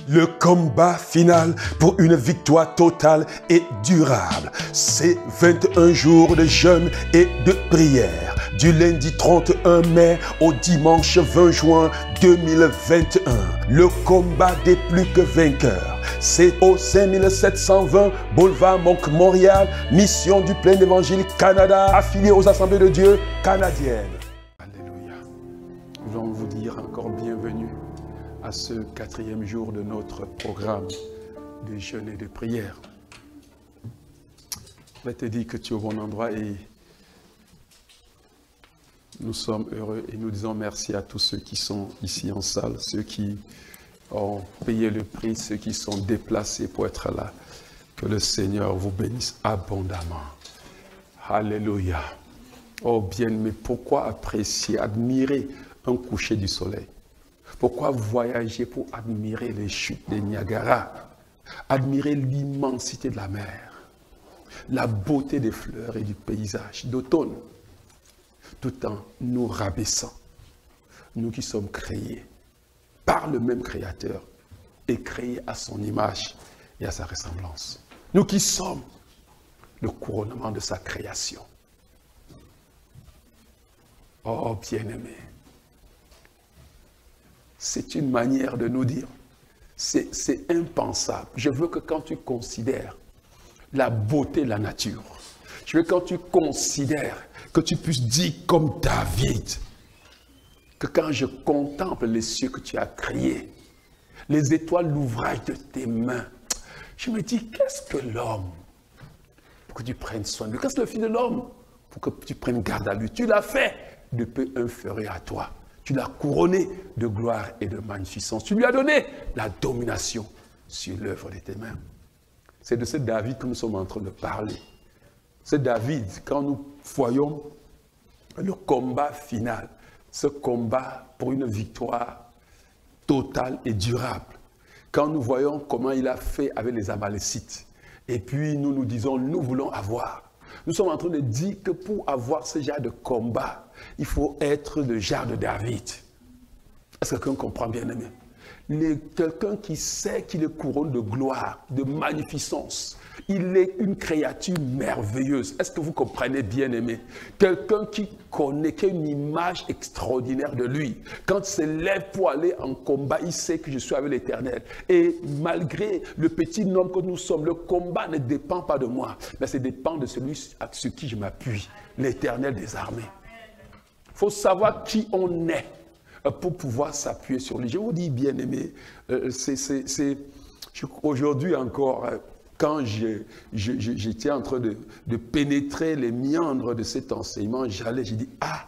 Le combat final pour une victoire totale et durable. C'est 21 jours de jeûne et de prière. Du lundi 31 mai au dimanche 20 juin 2021. Le combat des plus que vainqueurs. C'est au 5720 Boulevard Montréal, Mission du Plein Évangile Canada, affilié aux Assemblées de Dieu canadiennes. Alléluia. Nous voulons vous dire encore bienvenue à ce 4e jour de notre programme de jeûne et de prière. Je vais te dire que tu es au bon endroit et nous sommes heureux et nous disons merci à tous ceux qui sont ici en salle, ceux qui ont payé le prix, ceux qui sont déplacés pour être là. Que le Seigneur vous bénisse abondamment. Alléluia. Oh bien-aimé, pourquoi apprécier, admirer un coucher du soleil? Pourquoi voyager pour admirer les chutes des Niagara, admirer l'immensité de la mer, la beauté des fleurs et du paysage d'automne, tout en nous rabaissant, nous qui sommes créés par le même Créateur et créés à son image et à sa ressemblance. Nous qui sommes le couronnement de sa création. Oh bien-aimé, c'est une manière de nous dire, c'est impensable. Je veux que quand tu considères la beauté de la nature, je veux que quand tu considères que tu puisses dire comme David, que quand je contemple les cieux que tu as créés, les étoiles, l'ouvrage de tes mains, je me dis, qu'est-ce que l'homme pour que tu prennes soin de lui? Qu'est-ce que le Fils de l'homme pour que tu prennes garde à lui? Tu l'as fait de peu inférieur à toi. Tu l'as couronné de gloire et de magnificence. Tu lui as donné la domination sur l'œuvre de tes mains. C'est de ce David que nous sommes en train de parler. C'est David, quand nous voyons le combat final, ce combat pour une victoire totale et durable. Quand nous voyons comment il a fait avec les Amalécites, et puis nous nous disons, nous voulons avoir. Nous sommes en train de dire que pour avoir ce genre de combat, il faut être le genre de David. Est-ce que quelqu'un comprend bien aimé? Quelqu'un qui sait qu'il est couronné de gloire, de magnificence. Il est une créature merveilleuse. Est-ce que vous comprenez bien aimé? Quelqu'un qui connaît, qui a une image extraordinaire de lui. Quand il se lève pour aller en combat, il sait que je suis avec l'Éternel. Et malgré le petit homme que nous sommes, le combat ne dépend pas de moi, mais ça dépend de celui sur qui je m'appuie, l'Éternel des armées. Il faut savoir qui on est pour pouvoir s'appuyer sur lui. Je vous dis, bien aimé, aujourd'hui encore, quand j'étais en train de pénétrer les méandres de cet enseignement, j'ai dit, ah,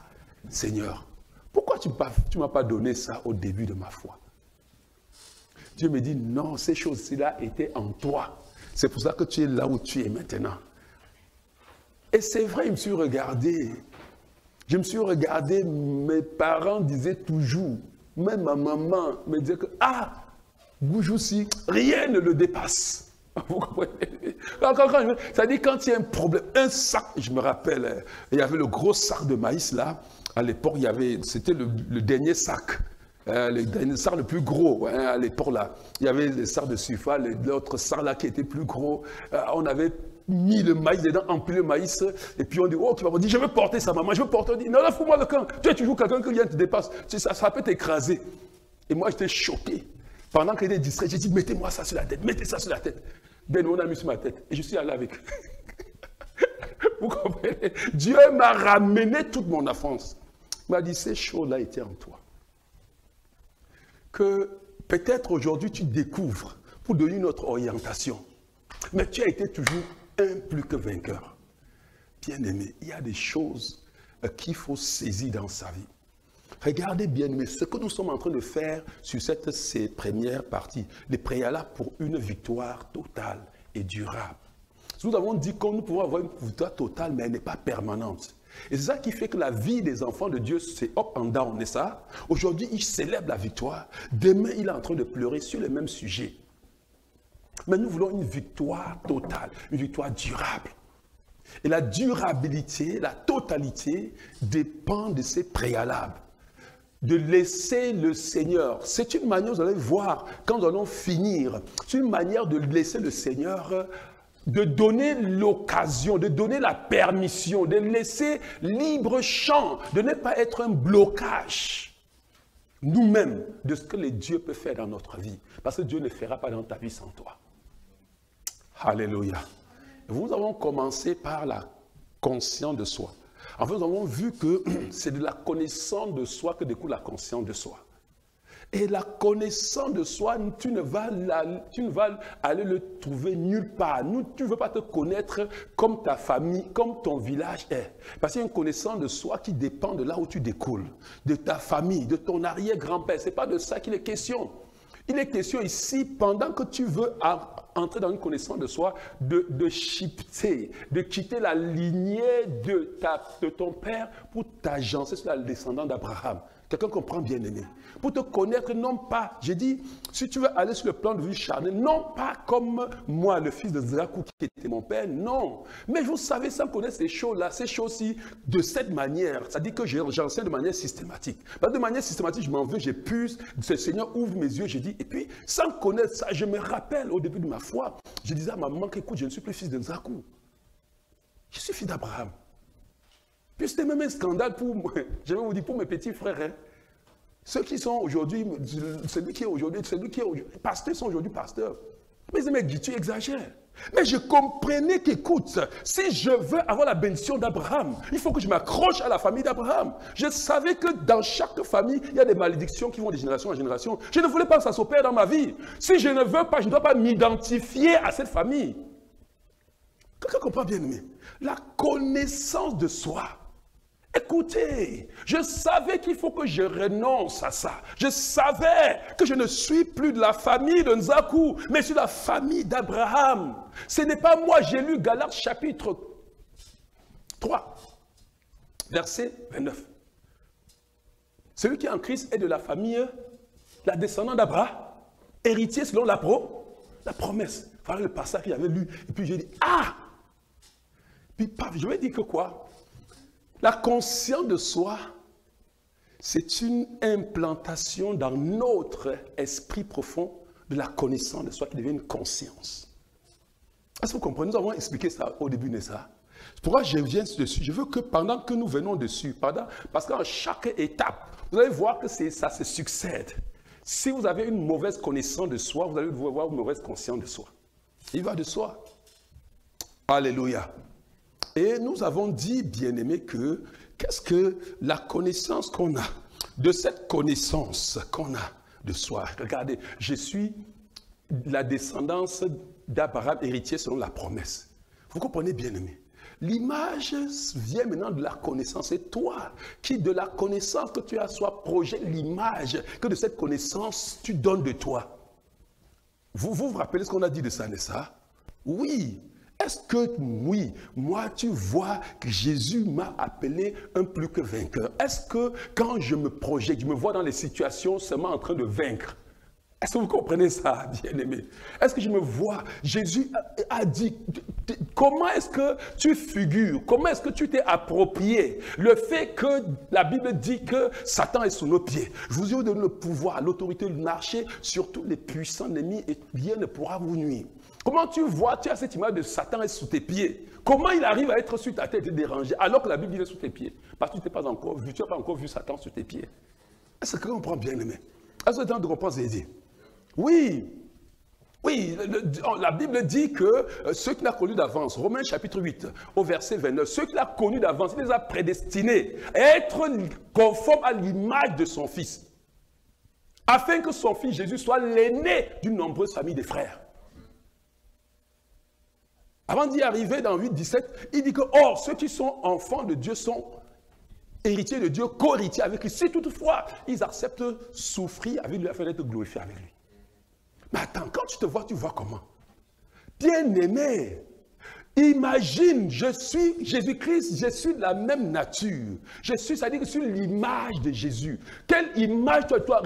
Seigneur, pourquoi tu ne m'as pas donné ça au début de ma foi? Dieu me dit, non, ces choses-là étaient en toi. C'est pour ça que tu es là où tu es maintenant. Et c'est vrai, je me suis regardé. Mes parents disaient toujours, même ma maman me disait que, ah, Goujoussi, rien ne le dépasse. Vous comprenez? C'est-à-dire quand il y a un problème, un sac, je me rappelle, il y avait le gros sac de maïs là, à l'époque, c'était le dernier sac, le dernier sac le plus gros, hein, à l'époque là. Il y avait le sac de Sufa, l'autre sac là qui était plus gros, on avait mis le maïs dedans, empli le maïs, et puis on dit, oh, tu vas me dire, je veux porter ça, maman, je veux porter. On dit, non, là, fous-moi le camp. Tu es toujours quelqu'un qui vient te dépasse. Ça peut t'écraser. Et moi, j'étais choqué. Pendant qu'il était distrait, j'ai dit, mettez-moi ça sur la tête, mettez ça sur la tête. Ben, on a mis sur ma tête. Et je suis allé avec. Vous comprenez? Dieu m'a ramené toute mon enfance. Il m'a dit, ces choses-là étaient en toi. Que peut-être aujourd'hui, tu découvres pour donner une autre orientation. Mais tu as été toujours un plus que vainqueur. Bien-aimé, il y a des choses qu'il faut saisir dans sa vie. Regardez bien, mais ce que nous sommes en train de faire sur ces premières parties, les préalables pour une victoire totale et durable. Nous avons dit que nous pouvons avoir une victoire totale, mais elle n'est pas permanente. Et c'est ça qui fait que la vie des enfants de Dieu, c'est up and down, n'est-ce pas? Aujourd'hui, il célèbre la victoire. Demain, il est en train de pleurer sur le même sujet. Mais nous voulons une victoire totale, une victoire durable. Et la durabilité, la totalité dépend de ces préalables. de laisser le Seigneur. C'est une manière, vous allez voir, quand nous allons finir, c'est une manière de laisser le Seigneur, de donner l'occasion, de donner la permission, de laisser libre champ, de ne pas être un blocage, nous-mêmes, de ce que les dieux peuvent faire dans notre vie. Parce que Dieu ne fera pas dans ta vie sans toi. Alléluia. Nous avons commencé par la conscience de soi. En fait, nous avons vu que c'est de la connaissance de soi que découle la conscience de soi. Et la connaissance de soi, tu ne vas aller le trouver nulle part. Tu ne veux pas te connaître comme ta famille, comme ton village est. Parce qu'il y a une connaissance de soi qui dépend de là où tu découles, de ta famille, de ton arrière-grand-père. Ce n'est pas de ça qu'il est question. Il est question ici, pendant que tu veux entrer dans une connaissance de soi, de shifter, de quitter la lignée de ton père pour t'agencer sur la descendance d'Abraham. Quelqu'un comprend, bien aimé. Pour te connaître, non pas, j'ai dit, si tu veux aller sur le plan de vue charnel, non pas comme moi, le fils de Zakou qui était mon père, non. Mais vous savez, sans connaître ces choses-là, ces choses-ci, de cette manière, ça dit que j'enseigne de manière systématique. Pas de manière systématique, je m'en veux, j'épuise, le Seigneur ouvre mes yeux, j'ai dit, et puis, sans connaître ça, je me rappelle au début de ma foi, je disais à ma maman qu'écoute, je ne suis plus fils de Zakou. Je suis fils d'Abraham. Puis c'était même un scandale pour moi, je vais vous dire, pour mes petits frères. Hein. Ceux qui sont aujourd'hui, celui qui est aujourd'hui, pasteurs sont aujourd'hui pasteurs. Mais ils disaient, mais tu exagères. Mais je comprenais qu'écoute, si je veux avoir la bénédiction d'Abraham, il faut que je m'accroche à la famille d'Abraham. Je savais que dans chaque famille, il y a des malédictions qui vont de génération en génération. Je ne voulais pas que ça s'opère dans ma vie. Si je ne veux pas, je ne dois pas m'identifier à cette famille. Quelqu'un comprend bien, aimé? La connaissance de soi. Écoutez, je savais qu'il faut que je renonce à ça. Je savais que je ne suis plus de la famille de Nzakou, mais je suis de la famille d'Abraham. Ce n'est pas moi, j'ai lu Galates chapitre 3, verset 29. Celui qui est en Christ est de la famille, la descendante d'Abraham, héritier selon la promesse. Voilà le passage qu'il avait lu. Et puis j'ai dit, ah! Puis paf, je vais dire que quoi? La conscience de soi, c'est une implantation dans notre esprit profond de la connaissance de soi qui devient une conscience. Est-ce que vous comprenez? Nous avons expliqué ça au début de ça. Pourquoi je viens dessus? Je veux que pendant que nous venons dessus, parce qu'en chaque étape, vous allez voir que ça se succède. Si vous avez une mauvaise connaissance de soi, vous allez avoir une mauvaise conscience de soi. Il va de soi. Alléluia. Et nous avons dit, bien-aimés, que qu'est-ce que la connaissance qu'on a, de cette connaissance qu'on a de soi. Regardez, je suis la descendance d'Abraham, héritier selon la promesse. Vous comprenez, bien-aimés? L'image vient maintenant de la connaissance. C'est toi qui, de la connaissance que tu as, soit projette l'image que de cette connaissance, tu donnes de toi. Vous rappelez ce qu'on a dit de ça, n'est-ce pas? Oui. Est-ce que, oui, moi, tu vois que Jésus m'a appelé un plus que vainqueur? Est-ce que quand je me projette, je me vois dans les situations seulement en train de vaincre? Est-ce que vous comprenez ça, bien-aimé? Est-ce que je me vois? Jésus a dit, comment est-ce que tu figures? Comment est-ce que tu t'es approprié le fait que la Bible dit que Satan est sous nos pieds? Je vous ai donné le pouvoir, l'autorité de marcher sur tous les puissants ennemis et rien ne pourra vous nuire. Comment tu vois, tu as cette image de Satan est sous tes pieds. Comment il arrive à être sur ta tête et te déranger alors que la Bible dit est sous tes pieds? Parce que tu n'as pas encore vu Satan sur tes pieds. Est-ce que tu comprends bien, aimé? Est-ce que tu as de comprendre aider? Oui. Oui, la Bible dit que ceux qu'il a connus d'avance, Romains chapitre 8, au verset 29, ceux qu'il a connus d'avance, il les a prédestinés à être conformes à l'image de son Fils. Afin que son Fils Jésus soit l'aîné d'une nombreuse famille de frères. Avant d'y arriver dans 8, 17, il dit que, or, ceux qui sont enfants de Dieu sont héritiers de Dieu, co-héritiers avec lui. Si toutefois, ils acceptent souffrir avec lui afin d'être glorifiés avec lui. Mais attends, quand tu te vois, tu vois comment? Bien-aimé, imagine, je suis Jésus-Christ, je suis de la même nature. C'est-à-dire que je suis l'image de Jésus. Quelle image toi,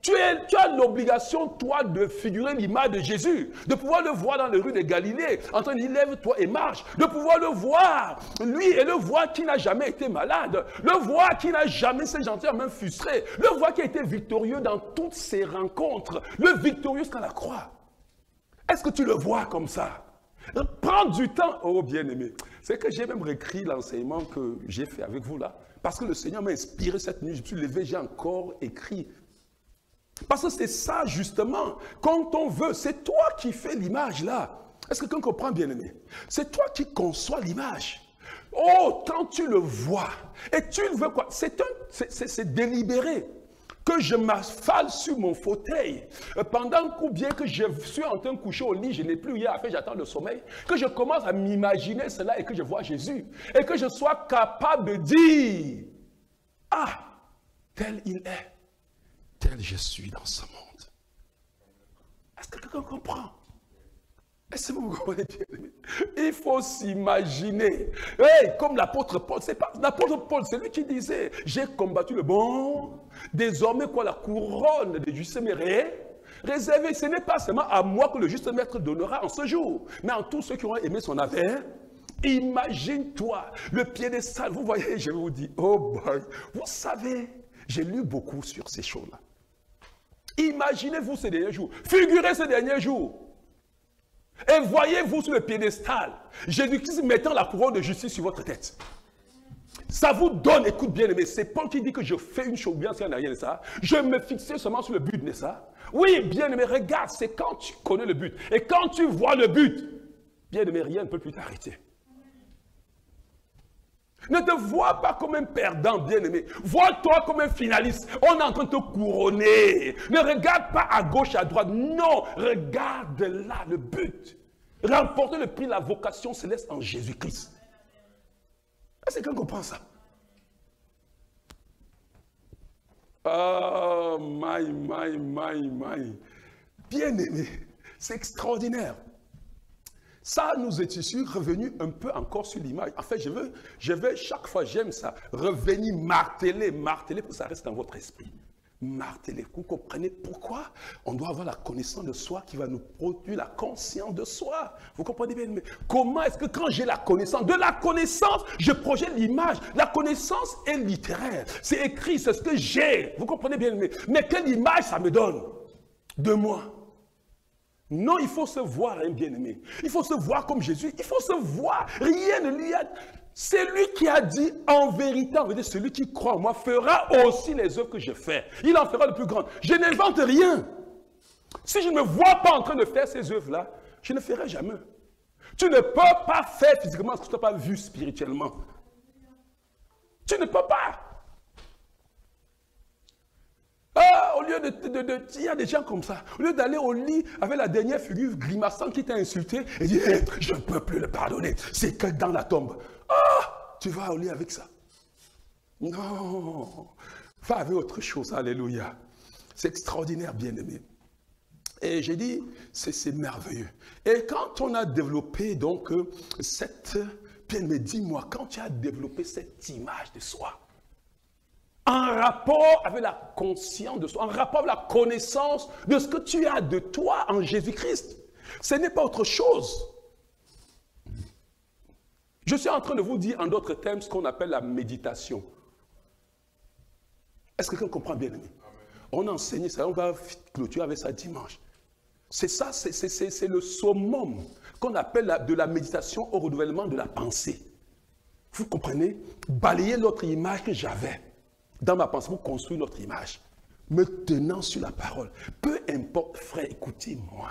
Tu as l'obligation, toi, de figurer l'image de Jésus, de pouvoir le voir dans les rues de Galilée, en train de dire, lève-toi et marche, de pouvoir le voir, lui, et le voir qui n'a jamais été malade, le voir qui n'a jamais été gentil, même frustré, le voir qui a été victorieux dans toutes ses rencontres, le victorieux jusqu'à la croix. Est-ce que tu le vois comme ça? Prends du temps, oh bien-aimé. C'est que j'ai même réécrit l'enseignement que j'ai fait avec vous là, parce que le Seigneur m'a inspiré cette nuit, je me suis levé, j'ai encore écrit. Parce que c'est ça, justement, quand on veut, c'est toi qui fais l'image là. Est-ce que quelqu'un comprend, bien-aimé? C'est toi qui conçois l'image. Oh, quand tu le vois, et tu le veux quoi? C'est délibéré. Que je m'affale sur mon fauteuil, pendant ou bien que je suis en train de coucher au lit, je n'ai plus rien à faire, j'attends le sommeil, que je commence à m'imaginer cela et que je vois Jésus, et que je sois capable de dire, ah, tel il est, tel je suis dans ce monde. Est-ce que quelqu'un comprend? Est-ce que vous comprenez bien? Il faut s'imaginer. Hey, comme l'apôtre Paul, c'est pas l'apôtre Paul, c'est lui qui disait, j'ai combattu le bon, désormais quoi, la couronne de justice m'est réservée. Ce n'est pas seulement à moi que le juste maître donnera en ce jour, mais en tous ceux qui auront aimé son affaire. Imagine-toi, le piédestal, vous voyez, je vous dis, oh boy, vous savez, j'ai lu beaucoup sur ces choses-là. Imaginez-vous ces derniers jours, figurez ces derniers jours. Et voyez-vous sur le piédestal, Jésus-Christ mettant la couronne de justice sur votre tête. Ça vous donne, écoute bien, mais c'est Paul qui dit que je fais une chose bien, s'il n'y a rien de ça. Je me fixais seulement sur le but de ça. Oui, bien aimé, regarde, c'est quand tu connais le but. Et quand tu vois le but, bien aimé, rien ne peut plus t'arrêter. Ne te vois pas comme un perdant, bien-aimé. Vois-toi comme un finaliste. On est en train de te couronner. Ne regarde pas à gauche, à droite. Non, regarde là le but. Remporter le prix de la vocation céleste en Jésus-Christ. Est-ce que quelqu'un comprend ça? Oh, my. Bien-aimé, c'est extraordinaire. Ça, nous étions revenus un peu encore sur l'image. En fait, je vais chaque fois, j'aime ça, revenir marteler pour que ça reste dans votre esprit. Marteler, vous comprenez pourquoi on doit avoir la connaissance de soi qui va nous produire la conscience de soi. Vous comprenez bien, mais comment est-ce que quand j'ai la connaissance, de la connaissance, je projette l'image. La connaissance est littéraire, c'est écrit, c'est ce que j'ai. Vous comprenez bien, mais quelle image ça me donne de moi? Non, il faut se voir, hein, bien-aimé. Il faut se voir comme Jésus. Il faut se voir. Rien ne lui a... C'est lui qui a dit, en vérité, celui qui croit en moi fera aussi les œuvres que je fais. Il en fera le plus grand. Je n'invente rien. Si je ne me vois pas en train de faire ces œuvres-là, je ne ferai jamais. Tu ne peux pas faire physiquement ce que tu n'as pas vu spirituellement. Tu ne peux pas. Ah, au lieu il y a des gens comme ça. Au lieu d'aller au lit avec la dernière figure grimaçante qui t'a insulté et dire hey, je ne peux plus le pardonner. C'est que dans la tombe. Ah, tu vas au lit avec ça. Non. Va avec autre chose. Alléluia. C'est extraordinaire, bien-aimé. Et j'ai dit, c'est merveilleux. Et quand on a développé donc cette... Bien-aimé, dis-moi, quand tu as développé cette image de soi, en rapport avec la conscience de soi, en rapport avec la connaissance de ce que tu as de toi en Jésus-Christ. Ce n'est pas autre chose. Je suis en train de vous dire en d'autres termes ce qu'on appelle la méditation. Est-ce que quelqu'un comprend bien? On a enseigné ça, on va clôturer avec ça dimanche. C'est ça, c'est le summum qu'on appelle de la méditation au renouvellement de la pensée. Vous comprenez? Balayer l'autre image que j'avais. Dans ma pensée, pour construire notre image, me tenant sur la parole. Peu importe, frère, écoutez-moi.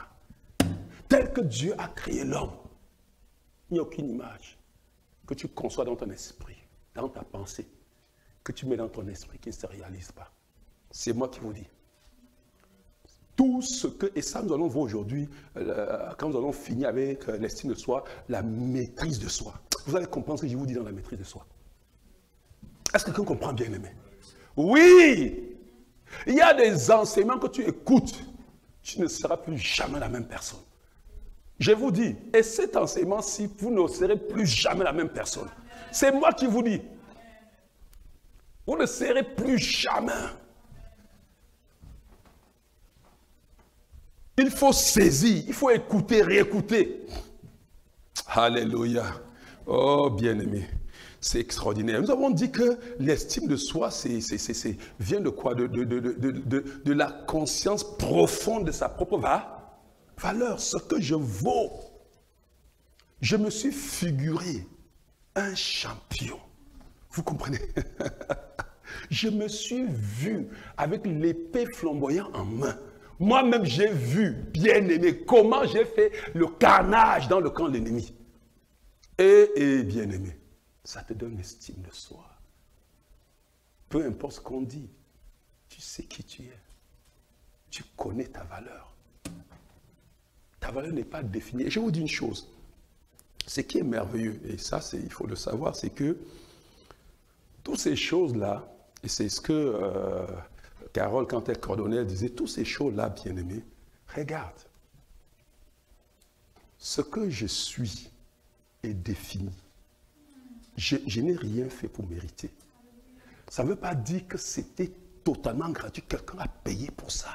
Tel que Dieu a créé l'homme, il n'y a aucune image que tu conçois dans ton esprit, dans ta pensée, que tu mets dans ton esprit qui ne se réalise pas. C'est moi qui vous dis. Tout ce que, et ça nous allons voir aujourd'hui, quand nous allons finir avec l'estime de soi, la maîtrise de soi. Vous allez comprendre ce que je vous dis dans la maîtrise de soi. Est-ce que quelqu'un comprend bien, aimé? Oui, il y a des enseignements que tu écoutes, tu ne seras plus jamais la même personne. Je vous dis, et cet enseignement-ci, vous ne serez plus jamais la même personne. C'est moi qui vous dis. Vous ne serez plus jamais. Il faut saisir, il faut écouter, réécouter. Alléluia. Oh, bien-aimé, c'est extraordinaire. Nous avons dit que l'estime de soi, vient de quoi? De la conscience profonde de sa propre valeur, ce que je vaux. Je me suis figuré un champion. Vous comprenez? Je me suis vu avec l'épée flamboyante en main. Moi-même, j'ai vu, bien aimé, comment j'ai fait le carnage dans le camp de l'ennemi. Et bien aimé, ça te donne l'estime de soi. Peu importe ce qu'on dit, tu sais qui tu es. Tu connais ta valeur. Ta valeur n'est pas définie. Et je vous dis une chose. Ce qui est merveilleux, et ça, il faut le savoir, c'est que toutes ces choses-là, et c'est ce que Carole, quand elle coordonnait, disait, toutes ces choses-là, bien-aimés, regarde, ce que je suis est défini. Je n'ai rien fait pour mériter. Ça ne veut pas dire que c'était totalement gratuit, quelqu'un a payé pour ça.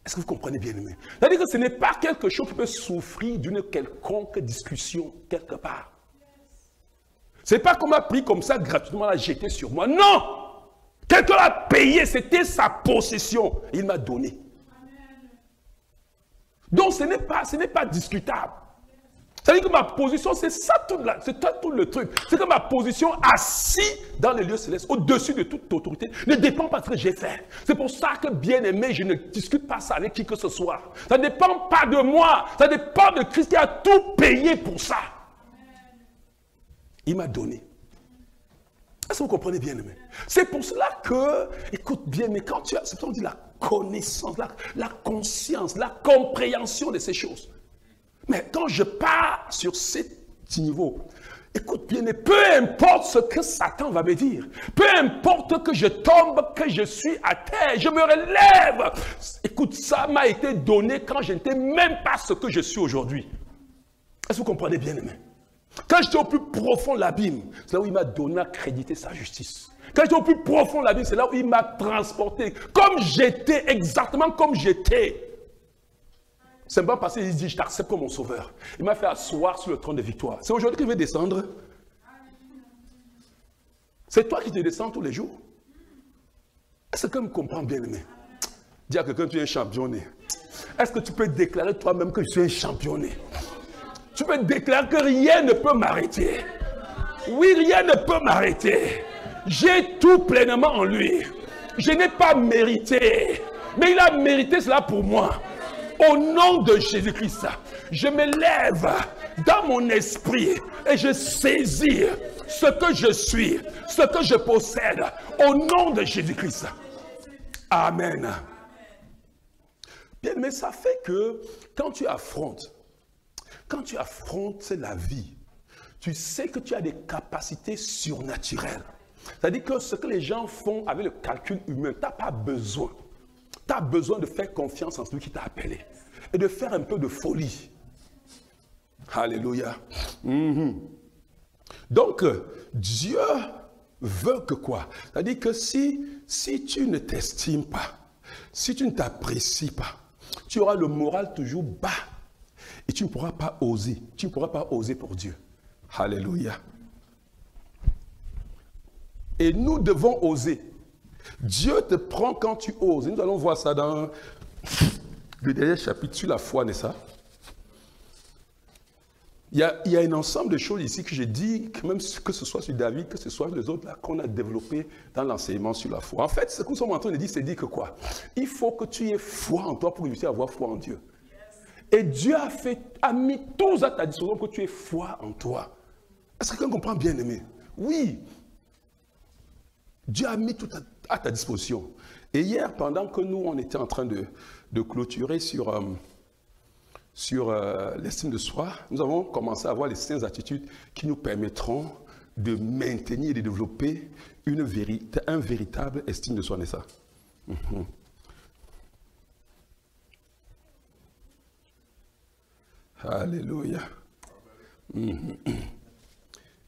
Est-ce que vous comprenez, bien-aimés? C'est-à-dire que ce n'est pas quelque chose qui peut souffrir d'une quelconque discussion quelque part. Ce n'est pas qu'on m'a pris comme ça gratuitement, l'a jeté sur moi. Non! Quelqu'un a payé, c'était sa possession. Il m'a donné. Donc ce n'est pas discutable. C'est-à-dire que ma position, c'est ça tout le truc. C'est que ma position assise dans les lieux célestes, au-dessus de toute autorité, ne dépend pas de ce que j'ai fait. C'est pour ça que, bien aimé, je ne discute pas ça avec qui que ce soit. Ça ne dépend pas de moi. Ça dépend de Christ qui a tout payé pour ça. Il m'a donné. Est-ce que vous comprenez, bien aimé? C'est pour cela que, écoute bien, mais quand tu as, c'est pour ça qu'on dit la connaissance, la conscience, la compréhension de ces choses. Mais quand je pars sur ce niveau, écoute bien, mais peu importe ce que Satan va me dire, peu importe que je tombe, que je suis à terre, je me relève. Écoute, ça m'a été donné quand je n'étais même pas ce que je suis aujourd'hui. Est-ce que vous comprenez, bien aimé? Quand j'étais au plus profond de l'abîme, c'est là où il m'a donné à créditer sa justice. Quand j'étais au plus profond de l'abîme, c'est là où il m'a transporté, comme j'étais, exactement comme j'étais. C'est pas parce qu'il dit, je t'accepte comme mon sauveur. Il m'a fait asseoir sur le trône de victoire. C'est aujourd'hui qu'il veut descendre. C'est toi qui te descends tous les jours. Est-ce que quelqu'un me comprend, bien aimé? Dis à quelqu'un, tu es un championné. Est-ce que tu peux déclarer toi-même que je suis un championné? Tu peux déclarer que rien ne peut m'arrêter. Oui, rien ne peut m'arrêter. J'ai tout pleinement en lui. Je n'ai pas mérité. Mais il a mérité cela pour moi. Au nom de Jésus-Christ, je me lève dans mon esprit et je saisis ce que je suis, ce que je possède, au nom de Jésus-Christ. Amen. Bien, mais ça fait que quand tu affrontes la vie, tu sais que tu as des capacités surnaturelles. C'est-à-dire que ce que les gens font avec le calcul humain, tu n'as pas besoin. Tu as besoin de faire confiance en celui qui t'a appelé. Et de faire un peu de folie. Alléluia. Donc, Dieu veut que quoi? C'est-à-dire que si tu ne t'estimes pas, si tu ne t'apprécies pas, tu auras le moral toujours bas. Et tu ne pourras pas oser. Tu ne pourras pas oser pour Dieu. Alléluia. Et nous devons oser. Dieu te prend quand tu oses. Et nous allons voir ça dans le dernier chapitre sur la foi, n'est-ce pas? Il y a un ensemble de choses ici que j'ai dit, que même que ce soit sur David, que ce soit sur les autres là, qu'on a développé dans l'enseignement sur la foi. En fait, ce que nous sommes en train de dire, c'est dire que quoi? Il faut que tu aies foi en toi pour réussir à avoir foi en Dieu. Et Dieu a mis tout à ta disposition pour que tu aies foi en toi. Est-ce que quelqu'un comprend, bien aimé? Oui. Dieu a mis tout à ta disposition. Et hier, pendant que nous, on était en train de clôturer sur l'estime de soi, nous avons commencé à avoir les 5 attitudes qui nous permettront de maintenir et de développer un véritable estime de soi, n'est-ce pas? Alléluia.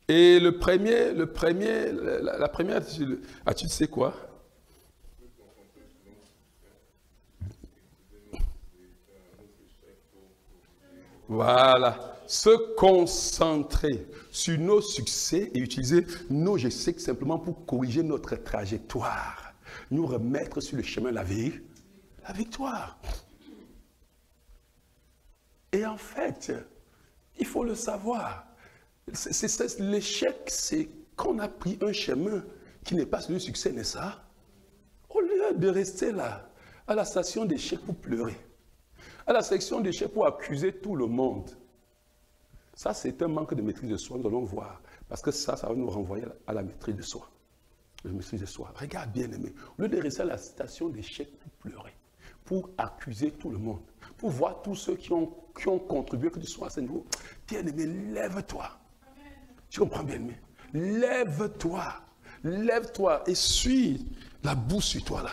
Et la première attitude, c'est quoi? Voilà. Se concentrer sur nos succès et utiliser nos échecs simplement pour corriger notre trajectoire. Nous remettre sur le chemin de la victoire. Et en fait, il faut le savoir. L'échec, c'est qu'on a pris un chemin qui n'est pas celui du succès, n'est-ce pas? Au lieu de rester là, à la station d'échec pour pleurer, à la section d'échec pour accuser tout le monde. Ça, c'est un manque de maîtrise de soi, nous allons voir. Parce que ça va nous renvoyer à la maîtrise de soi. La maîtrise de soi. Regarde, bien-aimé, au lieu de rester à la station d'échec pour pleurer, pour accuser tout le monde, pour voir tous ceux qui ont contribué que tu sois à ce niveau, bien-aimé, lève-toi. Tu comprends, bien-aimé? Lève-toi. Lève-toi et suis la boue sur toi là.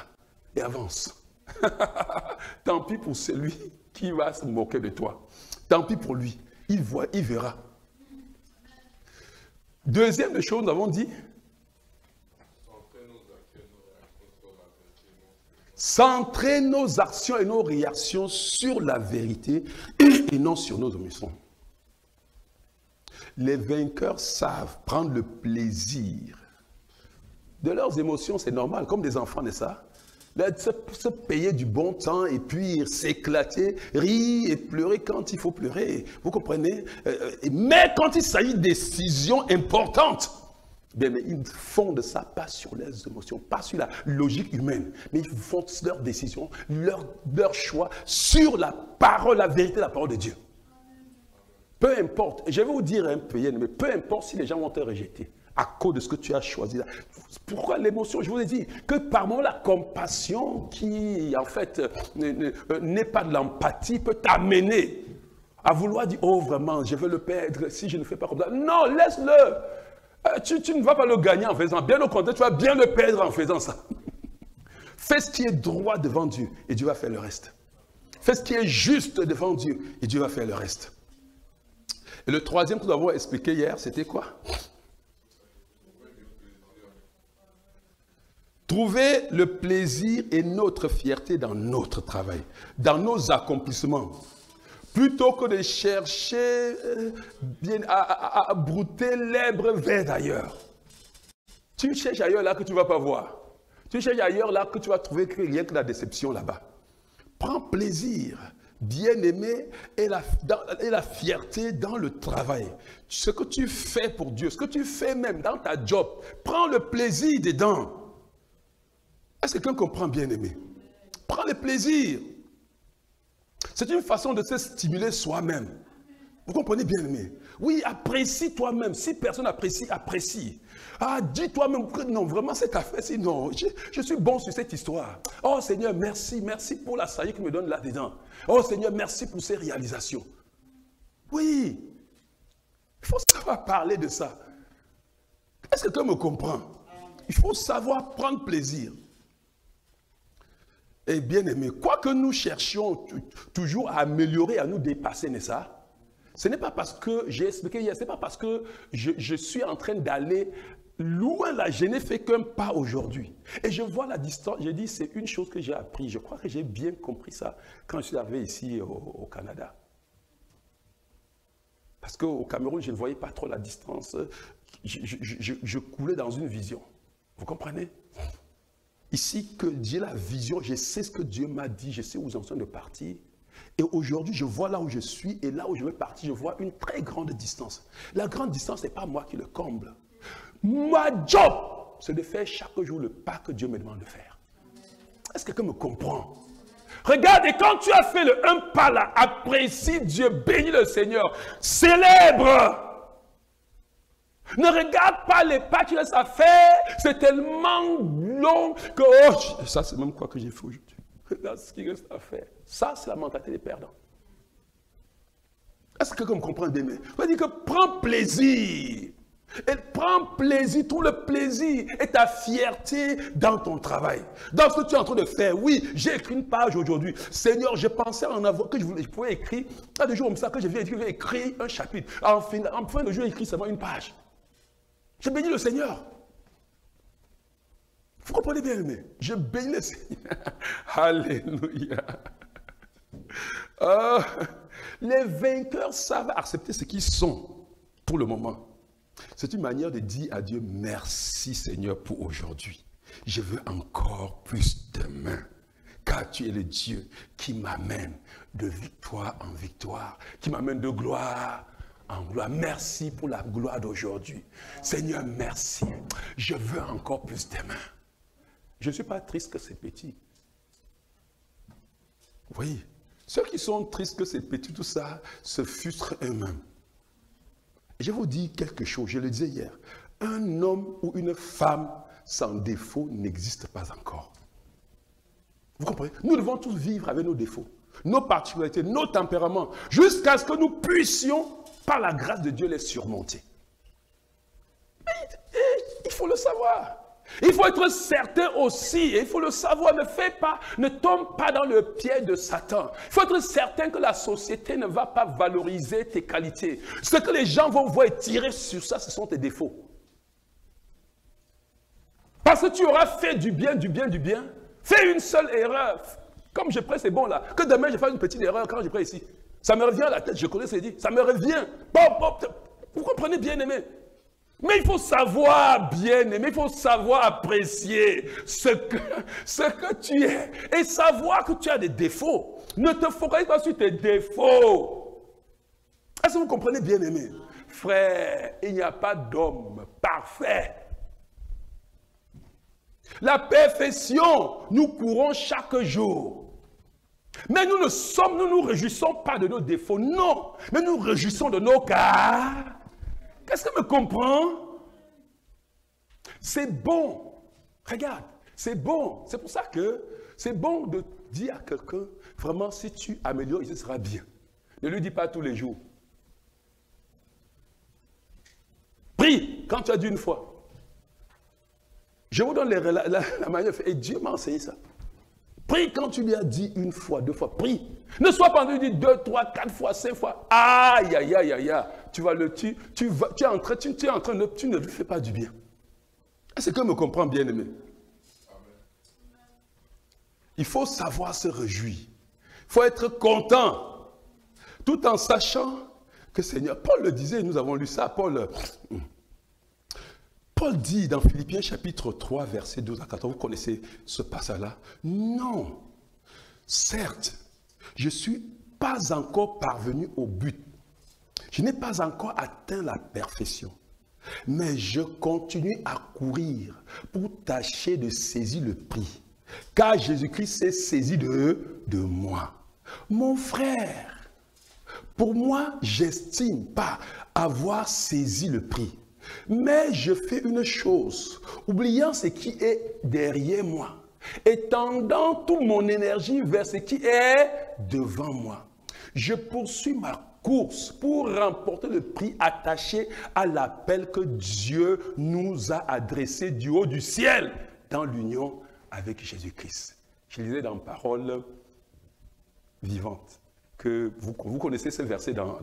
Et avance. Tant pis pour celui qui va se moquer de toi. Tant pis pour lui. Il voit, il verra. Deuxième chose, nous avons dit. Centrer nos actions et nos réactions sur la vérité et non sur nos omissions. Les vainqueurs savent prendre le plaisir de leurs émotions, c'est normal, comme des enfants, n'est-ce pas? Se payer du bon temps et puis s'éclater, rire et pleurer quand il faut pleurer. Vous comprenez? Mais quand il s'agit de décisions importantes, bien, mais ils font de ça pas sur les émotions, pas sur la logique humaine, mais ils font leurs décisions, leur choix sur la parole, la vérité, la parole de Dieu. Peu importe, je vais vous dire un peu, mais peu importe si les gens vont te rejeter à cause de ce que tu as choisi là. Pourquoi l'émotion? Je vous ai dit que par moment la compassion qui en fait n'est pas de l'empathie peut t'amener à vouloir dire oh vraiment je veux le perdre si je ne fais pas comme ça. Non, laisse-le. Tu ne vas pas le gagner en faisant, bien au contraire tu vas bien le perdre en faisant ça. Fais ce qui est droit devant Dieu et Dieu va faire le reste. Fais ce qui est juste devant Dieu et Dieu va faire le reste. Et le troisième que nous avons expliqué hier, c'était quoi? Trouver le plaisir et notre fierté dans notre travail, dans nos accomplissements. Plutôt que de chercher à brouter l'herbe verte ailleurs. Tu cherches ailleurs là que tu ne vas pas voir. Tu cherches ailleurs là que tu vas trouver rien que la déception là-bas. Prends plaisir, bien-aimé, et la fierté dans le travail. Ce que tu fais pour Dieu, ce que tu fais même dans ta job, prends le plaisir dedans. Est-ce que quelqu'un comprend, bien-aimé? Prends le plaisir. C'est une façon de se stimuler soi-même. Vous comprenez, bien-aimé? Oui, apprécie toi-même. Si personne apprécie, apprécie. Ah, dis toi-même que non, vraiment cette affaire-ci, non, je suis bon sur cette histoire. Oh Seigneur, merci, merci pour la saillie que me donne là-dedans. Oh Seigneur, merci pour ces réalisations. Oui, il faut savoir parler de ça. Est-ce que quelqu'un me comprend? Il faut savoir prendre plaisir. Et bien aimé, quoi que nous cherchions toujours à améliorer, à nous dépasser, n'est-ce pas? Ce n'est pas parce que, j'ai expliqué hier, ce n'est pas parce que je suis en train d'aller loin là, je n'ai fait qu'un pas aujourd'hui. Et je vois la distance, j'ai dit c'est une chose que j'ai appris, je crois que j'ai bien compris ça quand je suis arrivé ici au Canada. Parce qu'au Cameroun, je ne voyais pas trop la distance, je coulais dans une vision. Vous comprenez? Ici, que j'ai la vision, je sais ce que Dieu m'a dit, je sais où j'en suis de partir. Et aujourd'hui, je vois là où je suis et là où je veux partir, je vois une très grande distance. La grande distance, ce n'est pas moi qui le comble. Ma job, c'est de faire chaque jour le pas que Dieu me demande de faire. Est-ce que quelqu'un me comprend? Regarde, et quand tu as fait le un pas là, apprécie Dieu, bénis le Seigneur, célèbre. Ne regarde pas les pas qu'il reste à faire, c'est tellement long que, oh, ça c'est même quoi que j'ai fait aujourd'hui. Regarde ce qu'il reste à faire. Ça, c'est la mentalité des perdants. Est-ce que quelqu'un me comprend bien? Je veux dire que prends plaisir. Et prends plaisir, tout le plaisir et ta fierté dans ton travail. Dans ce que tu es en train de faire. Oui, j'ai écrit une page aujourd'hui. Seigneur, je pensais en avoir, que je pouvais écrire. Il y a des jours comme ça que je viens écrire un chapitre. En fin de jour, j'ai écrit seulement une page. Je bénis le Seigneur. Vous comprenez bien, aimé? Je bénis le Seigneur. Alléluia. Euh, les vainqueurs savent accepter ce qu'ils sont pour le moment. C'est une manière de dire à Dieu, merci Seigneur pour aujourd'hui. Je veux encore plus demain. Car tu es le Dieu qui m'amène de victoire en victoire, qui m'amène de gloire en gloire. Merci pour la gloire d'aujourd'hui. Seigneur, merci. Je veux encore plus demain. Je ne suis pas triste que c'est petit. Vous voyez, ceux qui sont tristes que c'est petit, tout ça, se frustrent eux-mêmes. Je vous dis quelque chose, je le disais hier. Un homme ou une femme sans défaut n'existe pas encore. Vous comprenez? Nous devons tous vivre avec nos défauts, nos particularités, nos tempéraments, jusqu'à ce que nous puissions, par la grâce de Dieu, les surmonter. Mais il faut le savoir. Il faut être certain aussi, et il faut le savoir, ne tombe pas dans le piège de Satan. Il faut être certain que la société ne va pas valoriser tes qualités. Ce que les gens vont voir et tirer sur ça, ce sont tes défauts. Parce que tu auras fait du bien, du bien, du bien. Fais une seule erreur. Comme je prie, c'est bon là. Que demain, je fasse une petite erreur quand je prie ici. Ça me revient à la tête, je connais ce dit. Ça me revient. Vous comprenez, bien aimé? Mais il faut savoir, bien aimé, il faut savoir apprécier ce que tu es. Et savoir que tu as des défauts. Ne te focalise pas sur tes défauts. Est-ce que vous comprenez, bien aimé? Frère, il n'y a pas d'homme parfait. La perfection, nous courons chaque jour. Mais nous nous réjouissons pas de nos défauts, non. Mais nous réjouissons de nos cas. Qu'est-ce que me comprend? C'est bon. Regarde, c'est bon. C'est pour ça que c'est bon de dire à quelqu'un, vraiment, si tu améliores, il sera bien. Ne lui dis pas tous les jours. Prie quand tu as dit une fois. Je vous donne la manière de faire. Et Dieu m'a enseigné ça. Prie quand tu lui as dit une fois, deux fois. Prie. Ne sois pas en train de dire 2, 3, 4 fois, 5 fois. Aïe, aïe, aïe, aïe, aïe. Tu ne lui fais pas du bien. Est-ce que me comprend, bien aimé? Il faut savoir se réjouir. Il faut être content. Tout en sachant que Seigneur, Paul le disait, nous avons lu ça, Paul dit dans Philippiens chapitre 3, verset 12 à 14, vous connaissez ce passage-là? Non, certes, je ne suis pas encore parvenu au but. Je n'ai pas encore atteint la perfection. Mais je continue à courir pour tâcher de saisir le prix. Car Jésus-Christ s'est saisi de moi. Mon frère, pour moi, j'estime pas avoir saisi le prix. Mais je fais une chose, oubliant ce qui est derrière moi, et tendant toute mon énergie vers ce qui est devant moi. Je poursuis ma course pour remporter le prix attaché à l'appel que Dieu nous a adressé du haut du ciel dans l'union avec Jésus-Christ. Je lisais dans Parole vivante, que vous connaissez ce verset dans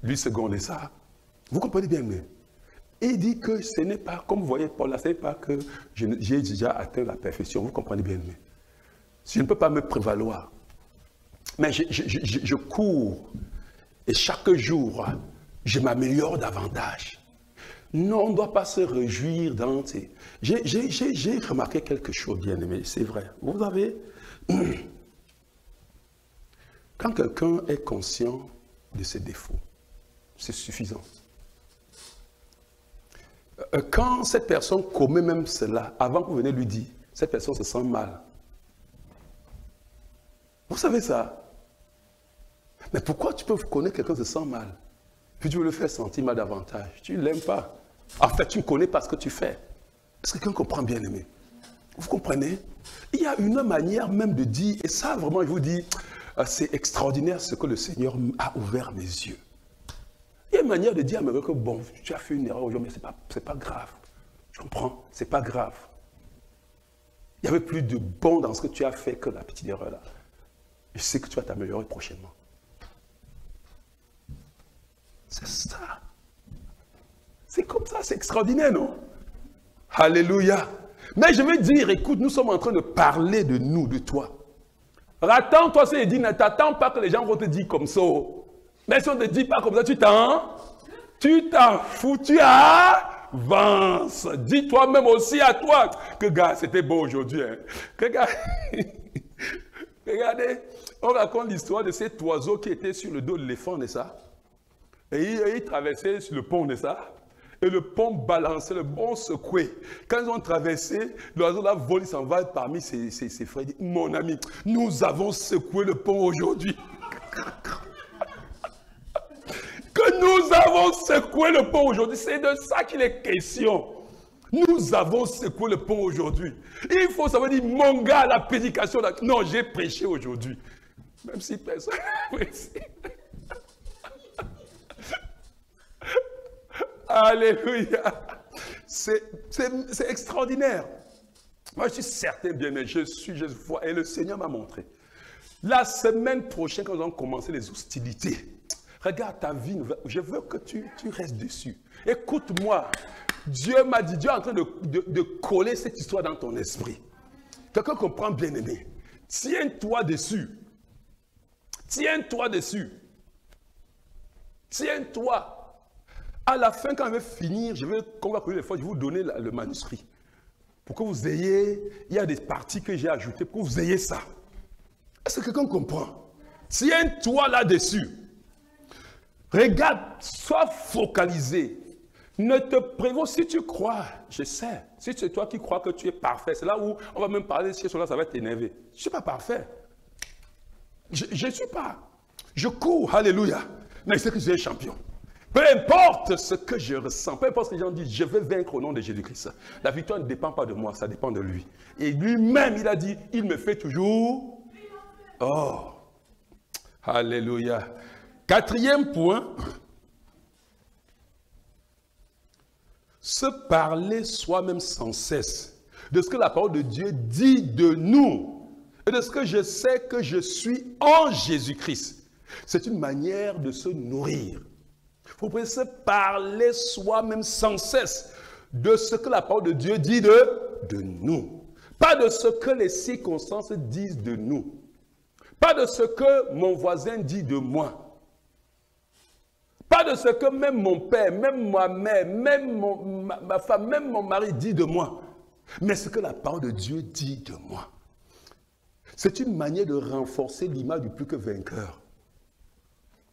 8 secondes et ça. Vous comprenez bien, mais il dit que ce n'est pas, comme vous voyez Paul, ce n'est pas que j'ai déjà atteint la perfection. Vous comprenez bien, mais je ne peux pas me prévaloir. Mais je cours et chaque jour, je m'améliore davantage. Non, on ne doit pas se réjouir dans... J'ai remarqué quelque chose, bien aimé, c'est vrai. Vous avez... Quand quelqu'un est conscient de ses défauts, c'est suffisant. Quand cette personne commet même cela, avant que vous venez lui dire, cette personne se sent mal. Vous savez ça? Mais pourquoi tu peux connaître quelqu'un qui se sent mal? Puis tu veux le faire sentir mal davantage. Tu ne l'aimes pas. En fait, tu ne connais pas ce que tu fais. Est-ce que quelqu'un comprend, bien aimé? Vous comprenez? Il y a une manière même de dire, et ça vraiment, je vous dis, c'est extraordinaire ce que le Seigneur a ouvert mes yeux. Il y a une manière de dire à mes que bon, tu as fait une erreur aujourd'hui, mais c'est pas grave. Je comprends, c'est pas grave. Il y avait plus de bon dans ce que tu as fait que la petite erreur là. Je sais que tu vas t'améliorer prochainement. C'est ça. C'est comme ça, c'est extraordinaire, non? Alléluia. Mais je veux dire, écoute, nous sommes en train de parler de nous, de toi. Rattends-toi, c'est dit, ne t'attends pas que les gens vont te dire comme ça. Mais si on ne te dit pas comme ça, tu t'en fous, tu avances. Dis toi-même aussi à toi que, gars, c'était beau aujourd'hui. Hein. Regardez, on raconte l'histoire de cet oiseau qui était sur le dos de l'éléphant, n'est-ce pas? Et il traversait sur le pont, n'est-ce pas? Et le pont balançait, le pont secouait. Quand ils ont traversé, l'oiseau là vole, il s'en va parmi ses frères. Il dit, mon ami, nous avons secoué le pont aujourd'hui. Que nous avons secoué le pont aujourd'hui. C'est de ça qu'il est question. Nous avons secoué le pont aujourd'hui. Il faut savoir dire, mon gars, la prédication, là, non, j'ai prêché aujourd'hui. Même si personne n'a prêché. Alléluia. C'est extraordinaire. Moi, je suis certain, bien aimé, je vois, et le Seigneur m'a montré. La semaine prochaine, quand nous allons commencer les hostilités, regarde ta vie, je veux que tu restes dessus. Écoute-moi, Dieu m'a dit, Dieu est en train de coller cette histoire dans ton esprit. Quelqu'un comprend, bien aimé. Tiens-toi dessus. Tiens-toi dessus. Tiens-toi. À la fin, quand je vais finir, comme on va courir les fois, je vais vous donner le manuscrit. Pour que vous ayez, il y a des parties que j'ai ajoutées, pour que vous ayez ça. Est-ce que quelqu'un comprend? Tiens-toi là-dessus. Regarde, sois focalisé. Ne te prévaut, si tu crois, je sais, si c'est toi qui crois que tu es parfait, c'est là où on va même parler, si cela, ça va t'énerver. Je ne suis pas parfait. Je ne suis pas. Je cours, alléluia. Mais c'est que je suis champion. Peu importe ce que je ressens, peu importe ce que les gens disent, je vais vaincre au nom de Jésus-Christ. La victoire ne dépend pas de moi, ça dépend de lui. Et lui-même, il a dit, il me fait toujours. Oh, alléluia. Quatrième point, se parler soi-même sans cesse de ce que la parole de Dieu dit de nous et de ce que je sais que je suis en Jésus-Christ. C'est une manière de se nourrir. Vous pouvez se parler soi-même sans cesse de ce que la parole de Dieu dit de nous. Pas de ce que les circonstances disent de nous. Pas de ce que mon voisin dit de moi. Pas de ce que même mon père, même ma mère, même ma femme, même mon mari dit de moi. Mais ce que la parole de Dieu dit de moi. C'est une manière de renforcer l'image du plus que vainqueur.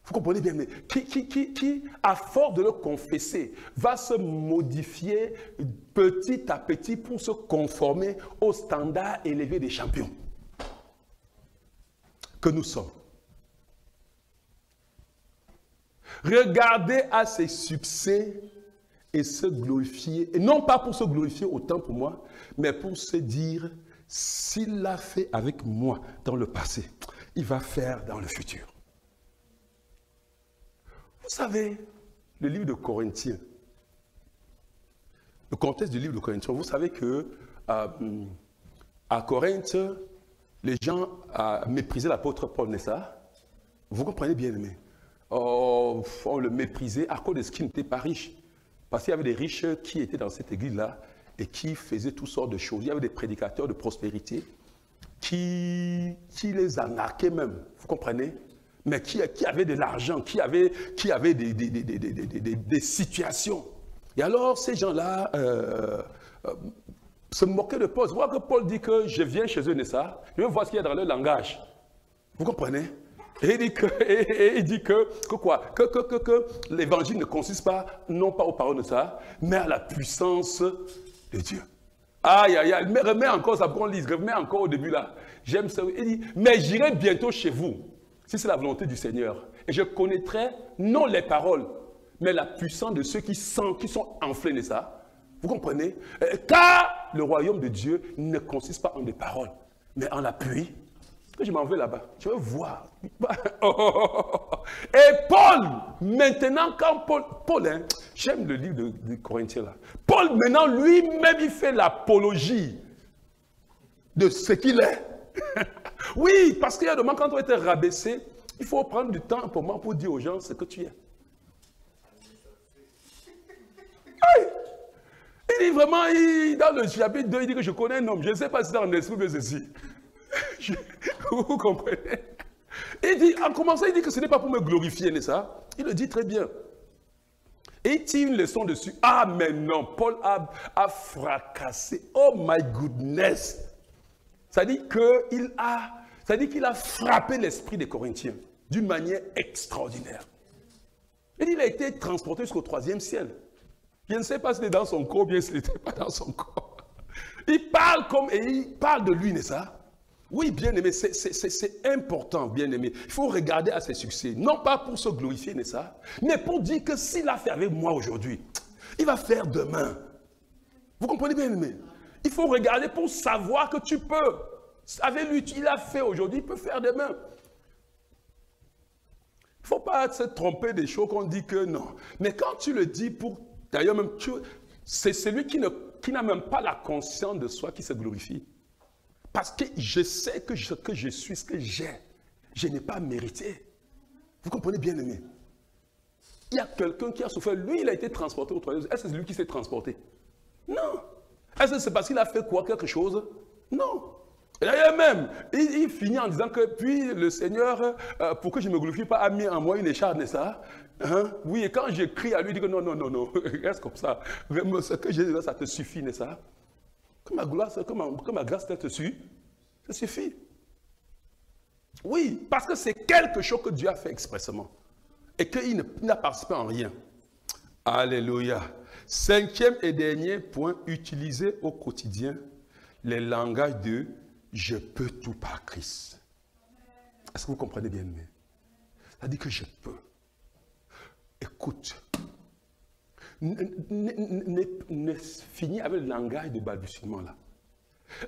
Vous comprenez bien, mais qui, à force de le confesser, va se modifier petit à petit pour se conformer au standard élevé des champions que nous sommes. Regardez à ses succès et se glorifier, et non pas pour se glorifier autant pour moi, mais pour se dire, s'il l'a fait avec moi dans le passé, il va faire dans le futur. Vous savez, le livre de Corinthiens, le contexte du livre de Corinthiens, vous savez que à Corinthe, les gens méprisaient l'apôtre Paul, n'est-ce pas? Vous comprenez bien, aimé. On le méprisait à cause de ce qui n'était pas riche. Parce qu'il y avait des riches qui étaient dans cette église-là et qui faisaient toutes sortes de choses. Il y avait des prédicateurs de prospérité qui les arnaquaient même. Vous comprenez? Mais qui avaient de l'argent, qui avaient des situations. Et alors, ces gens-là se moquaient de Paul. Vous voyez que Paul dit que je viens chez eux, n'est-ce pas? Je veux voir ce qu'il y a dans leur langage. Vous comprenez? Et il dit que l'évangile ne consiste pas, non pas aux paroles de ça, mais à la puissance de Dieu. Aïe, aïe, aïe, remets encore ça, qu'on lise, remets encore au début là. J'aime ça. Il dit, mais j'irai bientôt chez vous, si c'est la volonté du Seigneur. Et je connaîtrai, non les paroles, mais la puissance de ceux qui sont enflés, n'est-ce pas? Vous comprenez? Car le royaume de Dieu ne consiste pas en des paroles, mais en l'appui. Je m'en vais là-bas, je veux voir. Et Paul, maintenant, quand Paul, hein, j'aime le livre de Corinthiens là. Paul, maintenant, lui-même, il fait l'apologie de ce qu'il est. Oui, parce qu'il y a des moments, quand on était rabaissé, il faut prendre du temps pour moi pour dire aux gens ce que tu es. Hey! Il dit vraiment, dans le chapitre 2, il dit que je connais un homme. Je ne sais pas si c'est dans l'esprit, mais ceci. Vous comprenez? Il dit, en commençant, il dit que ce n'est pas pour me glorifier, n'est-ce pas? Il le dit très bien. Et il tire une leçon dessus. Ah, mais non, Paul a fracassé. Oh my goodness. Ça dit qu'il a frappé l'esprit des Corinthiens d'une manière extraordinaire. Il a été transporté jusqu'au 3e ciel. Je ne sais pas si c'était dans son corps ou bien si n'était pas dans son corps. Il parle de lui, n'est-ce pas? Oui, bien-aimé, c'est important, bien-aimé. Il faut regarder à ses succès, non pas pour se glorifier, n'est-ce pas? Mais pour dire que s'il a fait avec moi aujourd'hui, il va faire demain. Vous comprenez, bien-aimé? Il faut regarder pour savoir que tu peux. Avec lui, il a fait aujourd'hui, il peut faire demain. Il ne faut pas se tromper des choses qu'on dit que non. Mais quand tu le dis pour... D'ailleurs, même c'est celui qui n'a même pas la conscience de soi qui se glorifie. Parce que je sais que ce que je suis, ce que j'ai, je n'ai pas mérité. Vous comprenez, bien aimé? Il y a quelqu'un qui a souffert. Lui, il a été transporté au 3e. Est-ce que c'est lui qui s'est transporté? Non. Est-ce que c'est parce qu'il a fait quoi, quelque chose? Non. Et d'ailleurs même, il finit en disant que puis le Seigneur, pour que je ne me glorifie pas, a mis en moi une écharpe, n'est-ce pas? Hein? Oui, et quand j'écris à lui, il dit que non, non, non, non, reste comme ça. Ce que j'ai dit, ça te suffit, n'est-ce pas? Que ma gloire, que ma grâce te suit, ça suffit. Oui, parce que c'est quelque chose que Dieu a fait expressément. Et qu'il n'a participé en rien. Alléluia. 5e et dernier point, utiliser au quotidien les langages de « je peux tout par Christ ». Est-ce que vous comprenez bien? Ça dit que je peux. Écoute. Ne finis avec le langage de balbutiement là.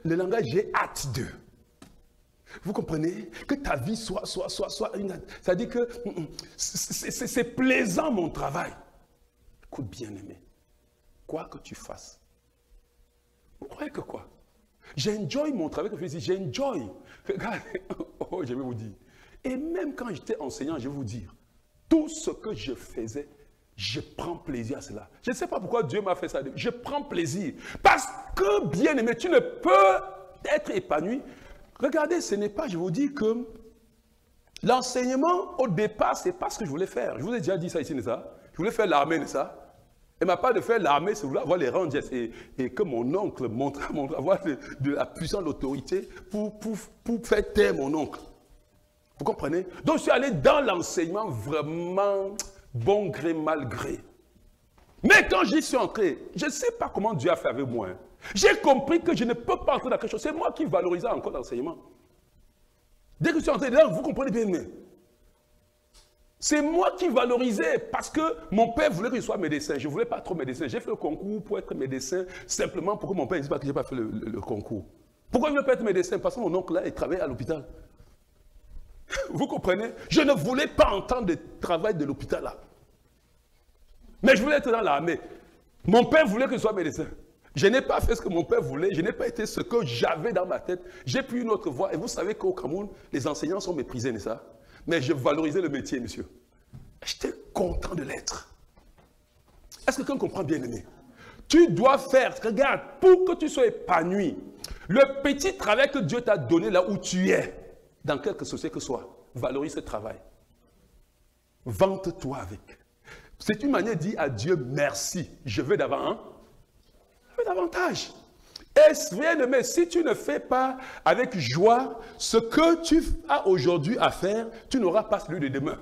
Le langage j'ai hâte de. Vous comprenez? Que ta vie soit une... Ça dit que c'est plaisant mon travail. Écoute bien aimé. Quoi que tu fasses. Vous croyez que quoi? J'enjoy mon travail que je fais ici. J'enjoy. Regardez. Oh, je vais vous dire. Et même quand j'étais enseignant, je vais vous dire. Tout ce que je faisais, je prends plaisir à cela. Je ne sais pas pourquoi Dieu m'a fait ça. Je prends plaisir. Parce que, bien aimé, tu ne peux être épanoui. Regardez, ce n'est pas, je vous dis que l'enseignement, au départ, ce n'est pas ce que je voulais faire. Je vous ai déjà dit ça ici, n'est-ce pas? Je voulais faire l'armée, n'est-ce pas? Et ma part de faire l'armée, c'est vouloir avoir les rangs et que mon oncle montre, avoir de la puissance, l'autorité pour faire taire mon oncle. Vous comprenez? Donc, je suis allé dans l'enseignement vraiment bon gré, mal gré. Mais quand j'y suis entré, je ne sais pas comment Dieu a fait avec moi. Hein. J'ai compris que je ne peux pas entrer dans quelque chose. C'est moi qui valorisais encore l'enseignement. Dès que je suis entré dedans, vous comprenez bien, mais c'est moi qui valorisais parce que mon père voulait que je sois médecin. Je ne voulais pas trop médecin. J'ai fait le concours pour être médecin simplement pour que mon père ne dise pas que je n'ai pas fait le concours. Pourquoi je ne veux pas être médecin? Parce que mon oncle là, il travaillait à l'hôpital. Vous comprenez? Je ne voulais pas entendre le travail de l'hôpital là. Mais je voulais être dans l'armée. Mon père voulait que je sois médecin. Je n'ai pas fait ce que mon père voulait. Je n'ai pas été ce que j'avais dans ma tête. J'ai pris une autre voie. Et vous savez qu'au Cameroun, les enseignants sont méprisés, n'est-ce pas? Mais je valorisais le métier, monsieur. J'étais content de l'être. Est-ce que quelqu'un comprend bien, aimé? Tu dois faire, regarde, pour que tu sois épanoui, le petit travail que Dieu t'a donné là où tu es, dans quelque société que ce soit, valorise ce travail. Vante-toi avec. C'est une manière de dire à Dieu merci. Je veux davantage. Et bien aimé, si tu ne fais pas avec joie ce que tu as aujourd'hui à faire, tu n'auras pas celui de demain.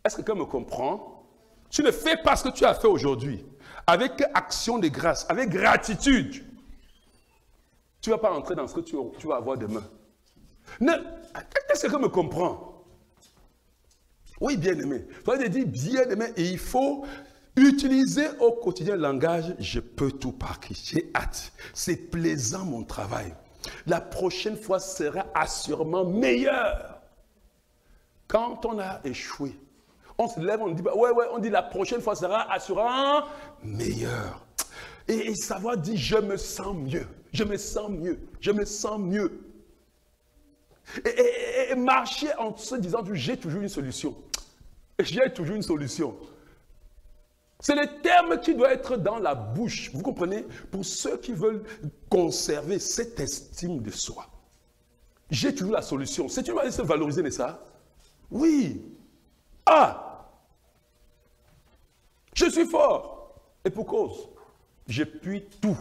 Est-ce que quelqu'un me comprend? Tu ne fais pas ce que tu as fait aujourd'hui avec action de grâce, avec gratitude. Tu ne vas pas entrer dans ce que tu vas avoir demain. Est-ce que quelqu'un me comprend? Oui, bien-aimé. Il faut dire bien-aimé et il faut utiliser au quotidien le langage « je peux tout par Christ ». J'ai hâte. C'est plaisant mon travail. La prochaine fois sera assurément meilleure. Quand on a échoué, on se lève, on dit ouais, on dit la prochaine fois sera assurément meilleure. Et savoir dire je me sens mieux, je me sens mieux, je me sens mieux. Et marcher en se disant j'ai toujours une solution. J'ai toujours une solution. C'est le terme qui doit être dans la bouche, vous comprenez, pour ceux qui veulent conserver cette estime de soi. J'ai toujours la solution. C'est une manière de se valoriser, n'est-ce pas? Oui. Ah! Je suis fort. Et pour cause, je puis tout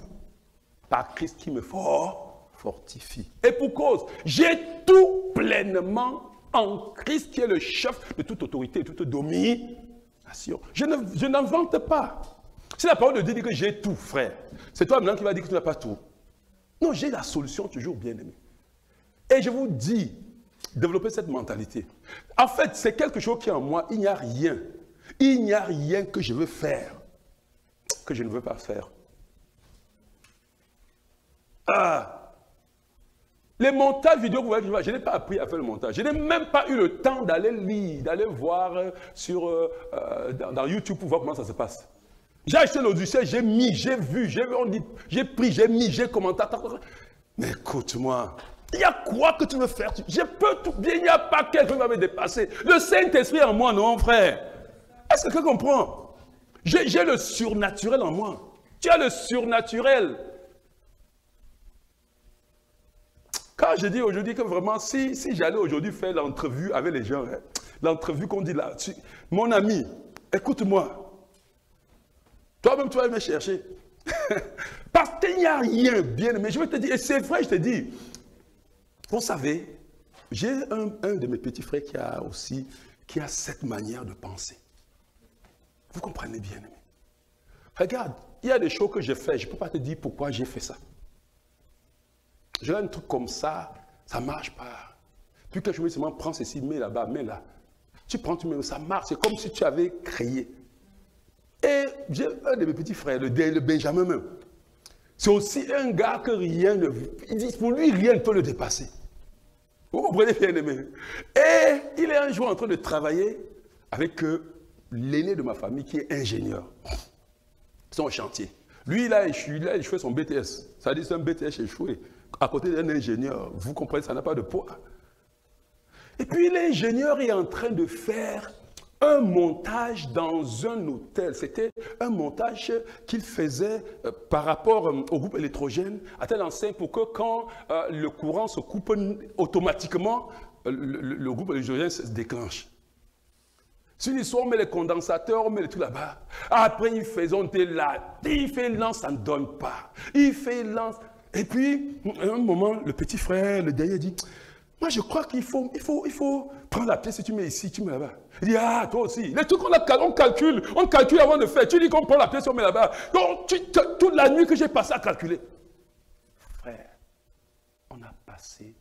par Christ qui me fortifie. Et pour cause, j'ai tout pleinement en Christ qui est le chef de toute autorité, de toute domination. Je n'invente pas. Si la parole de Dieu dit que j'ai tout, frère, c'est toi maintenant qui vas dire que tu n'as pas tout. Non, j'ai la solution toujours, bien aimé. Et je vous dis, développer cette mentalité. En fait, c'est quelque chose qui est en moi. Il n'y a rien. Il n'y a rien que je veux faire que je ne veux pas faire. Ah! Les montages vidéo, vous voyez, je n'ai pas appris à faire le montage. Je n'ai même pas eu le temps d'aller lire, d'aller voir dans YouTube pour voir comment ça se passe. J'ai acheté l'Odyssée, j'ai mis, j'ai vu, j'ai pris, j'ai mis, j'ai commenté. Mais écoute-moi, il y a quoi que tu veux faire? Je peux tout bien, il n'y a pas quelqu'un qui va me dépasser. Le Saint-Esprit en moi, non, frère? Est-ce que quelqu'un comprend? J'ai le surnaturel en moi. Tu as le surnaturel. Quand je dis aujourd'hui que vraiment, si j'allais aujourd'hui faire l'entrevue avec les gens, hein, l'entrevue qu'on dit là, mon ami, écoute-moi. Toi-même, tu vas me chercher. Parce qu'il n'y a rien, bien aimé. Je vais te dire, et c'est vrai, je te dis. Vous savez, j'ai un de mes petits frères qui a cette manière de penser. Vous comprenez bien aimé. Regarde, il y a des choses que je fais, je ne peux pas te dire pourquoi j'ai fait ça. J'ai un truc comme ça, ça ne marche pas. Puis quelque chose, seulement prends ceci, mets là-bas, mets là. Tu prends, tu mets, ça marche. C'est comme si tu avais créé. Et j'ai un de mes petits frères, le Benjamin même. C'est aussi un gars que rien ne... Il dit, pour lui, rien ne peut le dépasser. Vous comprenez bien aimé. Et il est un jour en train de travailler avec l'aîné de ma famille qui est ingénieur. Ils sont au chantier. Lui, il a échoué son BTS. Ça veut dire que c'est un BTS échoué. À côté d'un ingénieur, vous comprenez, ça n'a pas de poids. Et puis l'ingénieur est en train de faire un montage dans un hôtel. C'était un montage qu'il faisait par rapport au groupe électrogène, à tel enseigne pour que quand le courant se coupe automatiquement, le groupe électrogène se déclenche. Si une histoire, on met les condensateurs, on met les trucs là-bas. Après, il fait là. Il fait lance, ça ne donne pas. Il fait lance. Et puis, à un moment, le petit frère, le dernier dit, moi je crois qu'il faut prendre la pièce, si tu mets ici, tu mets là-bas. Il dit, ah, toi aussi. Les trucs on calcule avant de faire. Tu dis qu'on prend la pièce, on met là-bas. Donc, toute la nuit que j'ai passé à calculer. Frère, on a passé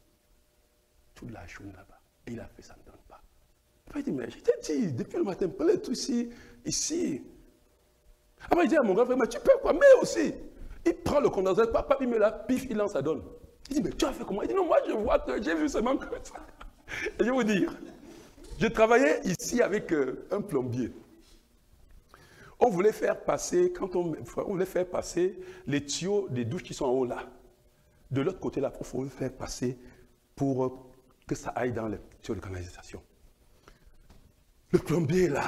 toute la journée là-bas. Et il a fait, ça ne donne pas. Après, il dit, mais je t'ai dit, depuis le matin, prends les trucs ici. Après, il dit à mon grand frère, mais tu peux quoi, mais aussi. Il prend le condensateur, papa, il met là, pif, il lance, ça donne. Il dit, mais tu as fait comment? Il dit, non, moi je vois que j'ai vu seulement que ça. Et je vais vous dire, je travaillais ici avec un plombier. On voulait faire passer, les tuyaux des douches qui sont en haut là. De l'autre côté là, il faut faire passer pour que ça aille dans les tuyaux de canalisation. Le plombier est là.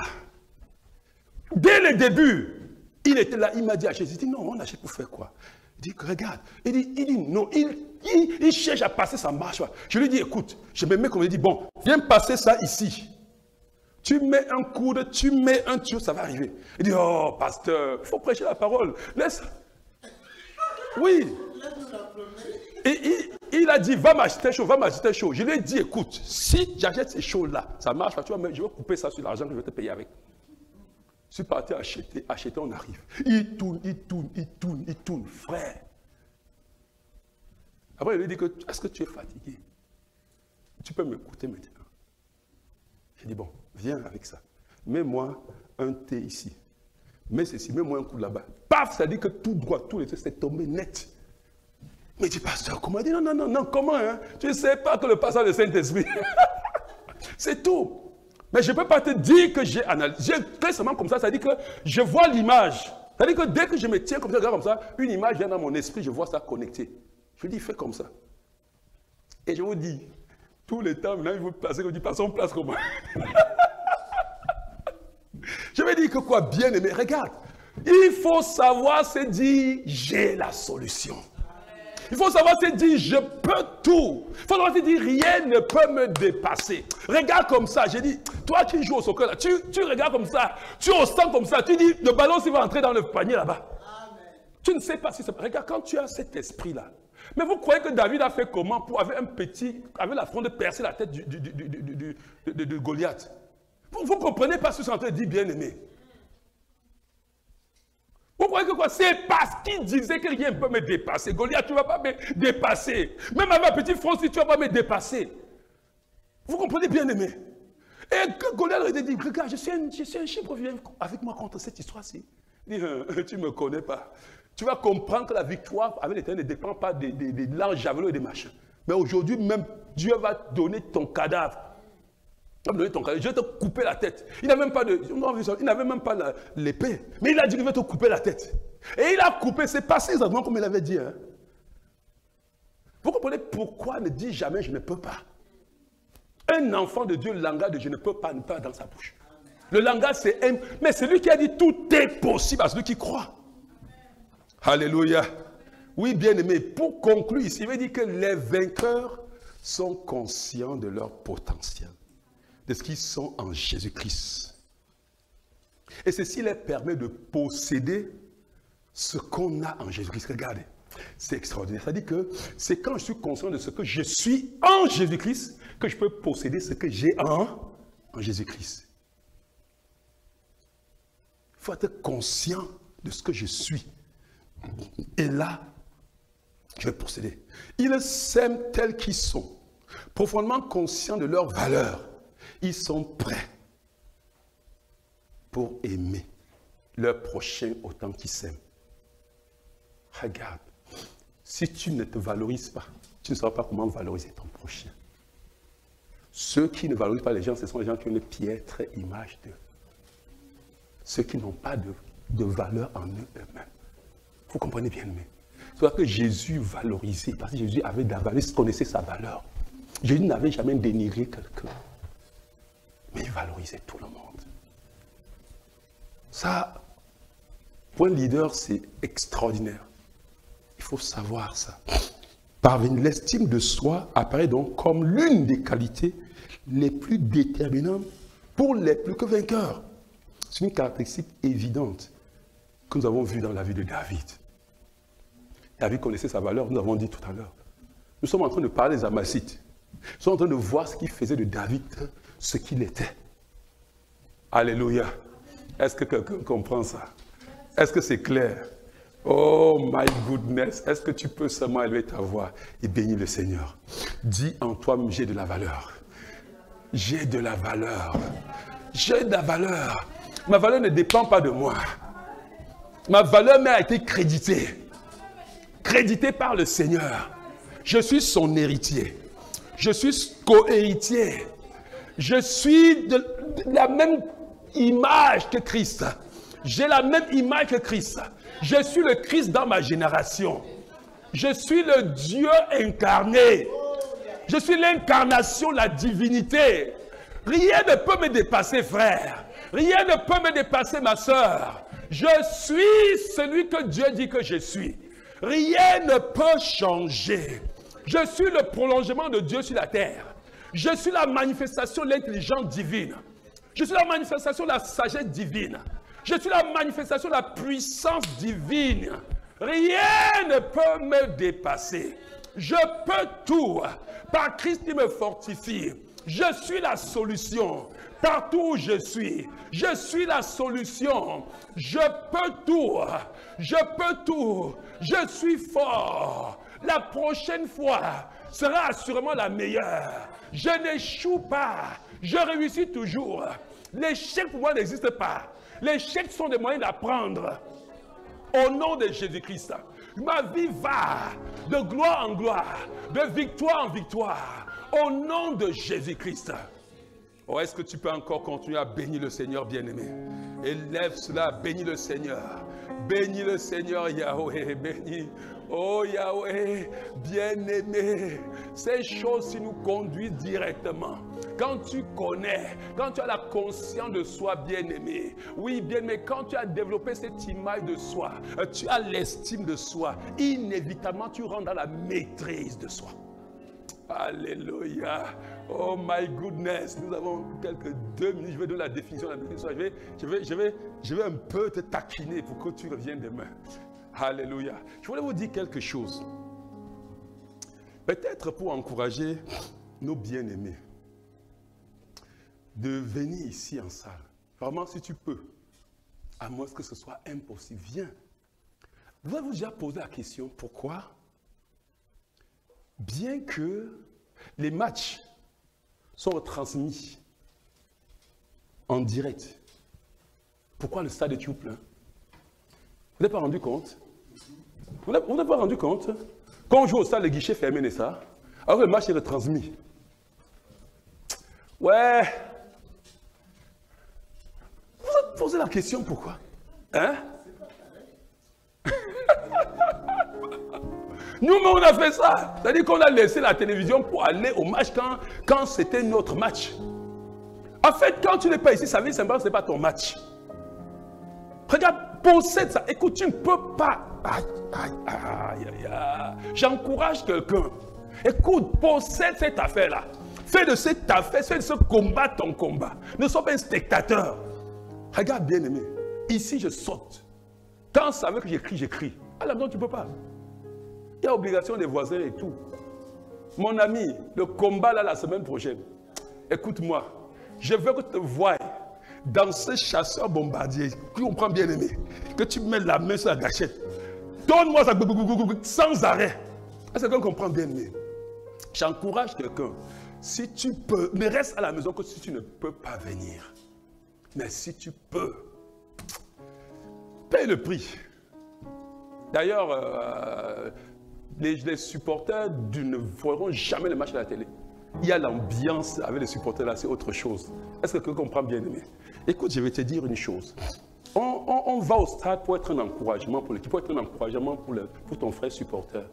Dès le début, il était là, il m'a dit, achète. Il dit, non, on achète pour faire quoi? Il dit, regarde. Il dit non, il cherche à passer, ça ne marche pas. Je lui dis, écoute, je me mets comme il dit, bon, viens passer ça ici. Tu mets un coude, tu mets un tuyau, ça va arriver. Il dit, oh, pasteur, il faut prêcher la parole. Laisse. Oui. Et il a dit, va m'acheter chaud, va m'acheter chaud. Je lui ai dit, écoute, si j'achète ces choses-là, ça marche pas, tu vois, je vais couper ça sur l'argent que je vais te payer avec. Je suis parti acheter, on arrive. Il tourne, frère. Après, il lui dit que, est-ce que tu es fatigué? Tu peux m'écouter maintenant. J'ai dit, bon, viens avec ça. Mets-moi un thé ici. Mets ceci, mets-moi un coup là-bas. Paf, ça dit que tout droit, tout les trucs, c'est tombé net. Mais dis, pasteur, comment? Il dit, non, comment, hein? Tu ne sais pas que le passage du Saint-Esprit. C'est tout. Mais je ne peux pas te dire que j'ai analysé. Très seulement comme ça, ça dit que je vois l'image. Ça dit que dès que je me tiens comme ça, une image vient dans mon esprit, je vois ça connecté. Je dis, fais comme ça. Et je vous dis, tout le temps, maintenant, il vous placer, je dis, passons place comme moi. Je vais dire que quoi, bien aimé, regarde. Il faut savoir se dire, j'ai la solution. Il faut savoir se dire, je peux tout. Il faut savoir se dire, rien ne peut me dépasser. Regarde comme ça, j'ai dit, toi qui joues au soccer, là, tu regardes comme ça, tu ressens comme ça, tu dis, le ballon s'il va entrer dans le panier là-bas. Tu ne sais pas si c'est... Regarde, quand tu as cet esprit-là, mais vous croyez que David a fait comment pour avoir avec la fronde percer la tête de Goliath? Vous ne comprenez pas ce que je suis en train de dire, bien-aimé. Vous croyez que quoi? C'est parce qu'il disait que rien ne peut me dépasser. Goliath, tu ne vas pas me dépasser. Même avec un petit front, si tu ne vas pas me dépasser. Vous comprenez, bien-aimé? Et que Goliath lui dit, regarde, je suis un chef, viens avec moi contre cette histoire-ci. Il dit, tu ne me connais pas. Tu vas comprendre que la victoire avec l'Éternel ne dépend pas des larges javelots et des machins. Mais aujourd'hui, même Dieu va donner ton cadavre. Il va me donner ton cadavre. Je vais te couper la tête. Il n'avait même pas l'épée. Mais il a dit qu'il va te couper la tête. Et il a coupé. C'est passé exactement comme il avait dit. Hein. Vous comprenez pourquoi ne dit jamais je ne peux pas. Un enfant de Dieu, le langage de je ne peux pas ne pas dans sa bouche. Le langage c'est un. Mais c'est lui qui a dit tout est possible à celui qui croit. Alléluia. Oui, bien-aimé, pour conclure ici, il veut dire que les vainqueurs sont conscients de leur potentiel, de ce qu'ils sont en Jésus-Christ. Et ceci leur permet de posséder ce qu'on a en Jésus-Christ. Regardez, c'est extraordinaire. C'est-à-dire que c'est quand je suis conscient de ce que je suis en Jésus-Christ que je peux posséder ce que j'ai en Jésus-Christ. Il faut être conscient de ce que je suis. Et là, je vais posséder. Ils s'aiment tels qu'ils sont, profondément conscients de leur valeur. Ils sont prêts pour aimer leur prochain autant qu'ils s'aiment. Regarde, si tu ne te valorises pas, tu ne sauras pas comment valoriser ton prochain. Ceux qui ne valorisent pas les gens, ce sont les gens qui ont une piètre image d'eux. Ceux qui n'ont pas de valeur en eux-mêmes. Vous comprenez bien, mais c'est pour ça que Jésus valorisait, parce que Jésus avait de la valeur, il connaissait sa valeur. Jésus n'avait jamais dénigré quelqu'un, mais il valorisait tout le monde. Ça, pour un leader, c'est extraordinaire. Il faut savoir ça. L'estime de soi apparaît donc comme l'une des qualités les plus déterminantes pour les plus que vainqueurs. C'est une caractéristique évidente que nous avons vue dans la vie de David. David connaissait sa valeur, nous l'avons dit tout à l'heure. Nous sommes en train de parler des Amassites. Nous sommes en train de voir ce qui faisait de David ce qu'il était. Alléluia. Est-ce que quelqu'un comprend ça? Est-ce que c'est clair? Oh my goodness. Est-ce que tu peux seulement élever ta voix et bénir le Seigneur? Dis en toi, j'ai de la valeur. J'ai de la valeur. J'ai de la valeur. Ma valeur ne dépend pas de moi. Ma valeur m'a été créditée. Crédité par le Seigneur. Je suis son héritier. Je suis co-héritier. Je suis de la même image que Christ. J'ai la même image que Christ. Je suis le Christ dans ma génération. Je suis le Dieu incarné. Je suis l'incarnation, la divinité. Rien ne peut me dépasser, frère. Rien ne peut me dépasser, ma soeur. Je suis celui que Dieu dit que je suis. Rien ne peut changer. Je suis le prolongement de Dieu sur la terre. Je suis la manifestation de l'intelligence divine. Je suis la manifestation de la sagesse divine. Je suis la manifestation de la puissance divine. Rien ne peut me dépasser. Je peux tout par Christ qui me fortifie. Je suis la solution. Partout où je suis la solution. Je peux tout. Je peux tout. Je suis fort. La prochaine fois sera assurément la meilleure. Je n'échoue pas. Je réussis toujours. L'échec pour moi n'existe pas. L'échec sont des moyens d'apprendre. Au nom de Jésus-Christ, ma vie va de gloire en gloire, de victoire en victoire. Au nom de Jésus-Christ. Oh, est-ce que tu peux encore continuer à bénir le Seigneur bien-aimé? Élève cela, bénis le Seigneur. Bénis le Seigneur Yahweh, bénis. Oh Yahweh, bien-aimé, ces choses nous conduisent directement. Quand tu connais, quand tu as la conscience de soi, bien-aimé, oui, bien-aimé, quand tu as développé cette image de soi, tu as l'estime de soi, inévitablement tu rentres dans la maîtrise de soi. Alléluia. Oh my goodness. Nous avons quelques 2 minutes. Je vais donner la définition de la maîtrise de soi. Je vais un peu te taquiner pour que tu reviennes demain. Alléluia. Je voulais vous dire quelque chose. Peut-être pour encourager nos bien-aimés de venir ici en salle. Vraiment, si tu peux, à moins que ce soit impossible, viens. Vous avez déjà posé la question, pourquoi? Bien que les matchs sont retransmis en direct, pourquoi le stade est tout plein? Vous n'avez pas rendu compte? Vous n'avez pas rendu compte? Quand on joue au stade, le guichet fermé, n'est-ce pas? Alors que le match est retransmis. Ouais. Vous avez posé la question, pourquoi? Hein? Nous-mêmes, on a fait ça. C'est-à-dire qu'on a laissé la télévision pour aller au match quand c'était notre match. En fait, quand tu n'es pas ici, ça veut dire simplement que ce n'est pas ton match. Regarde, possède ça. Écoute, tu ne peux pas. J'encourage quelqu'un. Écoute, possède cette affaire-là. Fais de cette affaire, fais de ce combat ton combat. Ne sois pas un spectateur. Regarde, bien-aimé. Ici, je saute. Quand ça veut que j'écris, j'écris. À la maison, tu ne peux pas. Il y a obligation des voisins et tout. Mon ami, le combat là la semaine prochaine. Écoute-moi, je veux que tu te voies dans ce chasseur bombardier. Tu comprends bien aimé. Que tu mets la main sur la gâchette. Donne-moi ça sans arrêt. Est-ce que quelqu'un comprend bien aimé? J'encourage quelqu'un. Si tu peux, mais reste à la maison que si tu ne peux pas venir. Mais si tu peux, paye le prix. D'ailleurs, les supporters ne feront jamais le match à la télé. Il y a l'ambiance avec les supporters là, c'est autre chose. Est-ce que quelqu'un comprend bien aimé? Écoute, je vais te dire une chose. On va au stade pour être un encouragement pour l'équipe, pour être un encouragement pour ton frère supporter.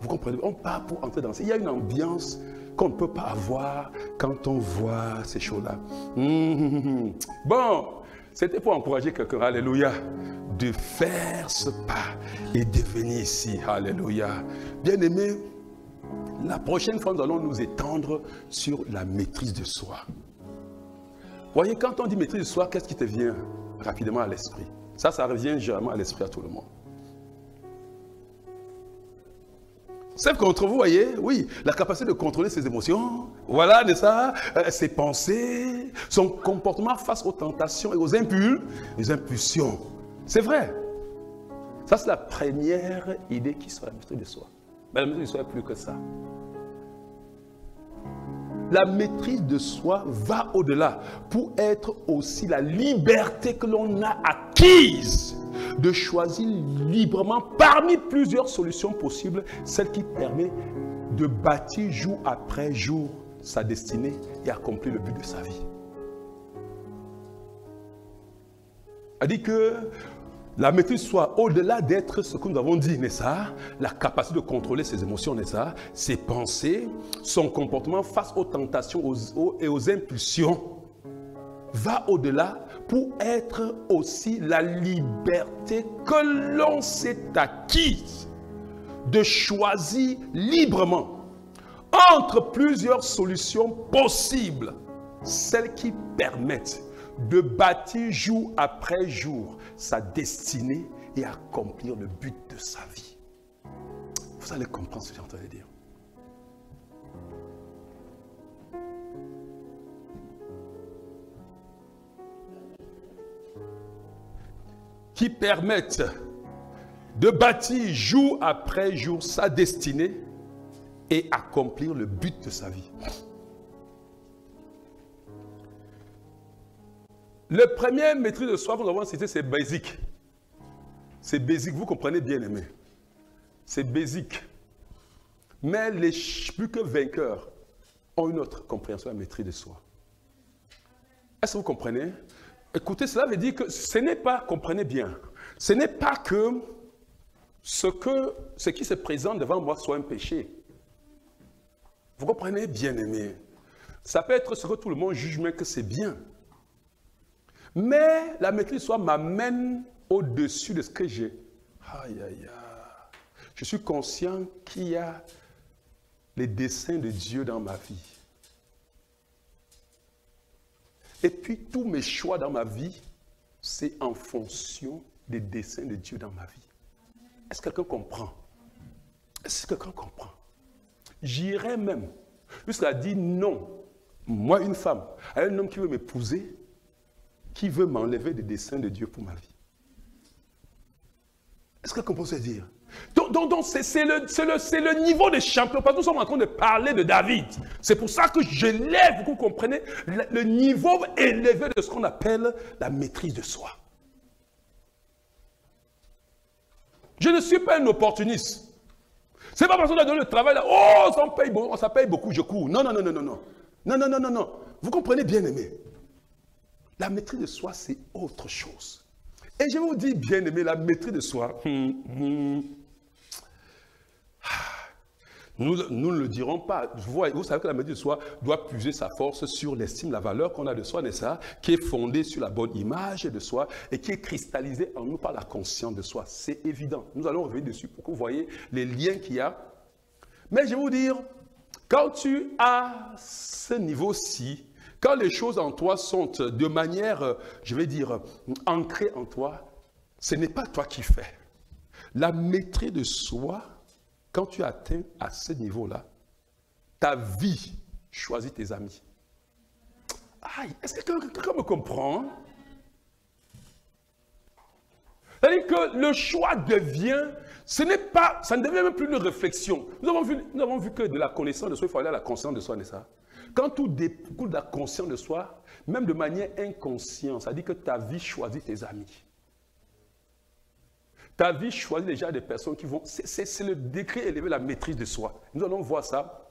Vous comprenez? On part pour entrer dans ça. Il y a une ambiance qu'on ne peut pas avoir quand on voit ces choses-là. Bon, c'était pour encourager quelqu'un, alléluia, de faire ce pas et de venir ici, alléluia. Bien-aimés, la prochaine fois, nous allons nous étendre sur la maîtrise de soi. Voyez, quand on dit maîtrise de soi, qu'est-ce qui te vient rapidement à l'esprit? Ça revient généralement à l'esprit à tout le monde. C'est contre vous, voyez, oui, la capacité de contrôler ses émotions, voilà, n'est-ce pas, ses pensées, son comportement face aux tentations et aux impulsions. C'est vrai. Ça, c'est la première idée qui soit la maîtrise de soi. Mais la maîtrise de soi est plus que ça. La maîtrise de soi va au-delà pour être aussi la liberté que l'on a acquise de choisir librement parmi plusieurs solutions possibles, celle qui permet de bâtir jour après jour sa destinée et accomplir le but de sa vie. Elle dit que la maîtrise soit au-delà d'être ce que nous avons dit, n'est-ce pas? La capacité de contrôler ses émotions, n'est-ce pas? Ses pensées, son comportement face aux tentations et aux impulsions va au-delà pour être aussi la liberté que l'on s'est acquise de choisir librement entre plusieurs solutions possibles, celles qui permettent de bâtir jour après jour sa destinée et accomplir le but de sa vie. Vous allez comprendre ce que j'ai en train de dire. Qui permettent de bâtir jour après jour sa destinée et accomplir le but de sa vie. Le premier maîtrise de soi que nous avons cité, c'est basique. C'est basique, vous comprenez bien aimé. C'est basique. Mais les plus que vainqueurs ont une autre compréhension de la maîtrise de soi. Est-ce que vous comprenez? Écoutez, cela veut dire que ce n'est pas, comprenez bien, ce n'est pas que ce qui se présente devant moi soit un péché. Vous comprenez, bien-aimé? Ça peut être ce que tout le monde juge, mais que c'est bien. Mais la maîtrise de soi m'amène au-dessus de ce que j'ai. Aïe, aïe, aïe. Je suis conscient qu'il y a les desseins de Dieu dans ma vie. Et puis, tous mes choix dans ma vie, c'est en fonction des desseins de Dieu dans ma vie. Est-ce que quelqu'un comprend? Est-ce que quelqu'un comprend? J'irais même jusqu'à dire non. Moi, une femme, à un homme qui veut m'épouser, qui veut m'enlever des desseins de Dieu pour ma vie. Est-ce que quelqu'un peut se dire? Donc c'est le niveau de champion. Parce que nous sommes en train de parler de David. C'est pour ça que je lève, vous comprenez, le niveau élevé de ce qu'on appelle la maîtrise de soi. Je ne suis pas un opportuniste. C'est pas parce qu'on a donné le travail là, oh, ça paye beaucoup, je cours. Non, non, non, non, non, non. Non, non, non, non, non. Vous comprenez, bien aimé. La maîtrise de soi, c'est autre chose. Et je vais vous dire, bien aimé, la maîtrise de soi, nous ne le dirons pas. Vous savez que la maîtrise de soi doit puiser sa force sur l'estime, la valeur qu'on a de soi, n'est-ce pas? Qui est fondée sur la bonne image de soi et qui est cristallisée en nous par la conscience de soi. C'est évident. Nous allons revenir dessus pour que vous voyez les liens qu'il y a. Mais je vais vous dire, quand tu as ce niveau-ci, quand les choses en toi sont de manière, je vais dire, ancrées en toi, ce n'est pas toi qui fais. La maîtrise de soi, quand tu atteins à ce niveau-là, ta vie choisit tes amis. Aïe, est-ce que quelqu'un me comprend? C'est-à-dire que le choix devient, ça ne devient même plus une réflexion. Nous avons vu que de la connaissance de soi, il faut aller à la conscience de soi, n'est-ce pas? Quand tout découle de la conscience de soi, même de manière inconsciente, ça dit que ta vie choisit tes amis. Ta vie choisit déjà des personnes qui vont... C'est le décret élevé, la maîtrise de soi. Nous allons voir ça.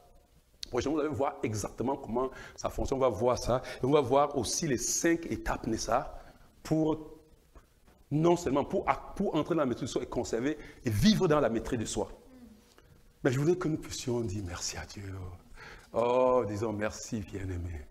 Prochainement, vous allez voir exactement comment ça fonctionne. On va voir ça. Et on va voir aussi les 5 étapes, n'est-ce pas? Pour, non seulement pour entrer dans la maîtrise de soi et conserver et vivre dans la maîtrise de soi. Mais je voudrais que nous puissions dire merci à Dieu. Oh, disons merci, bien-aimé.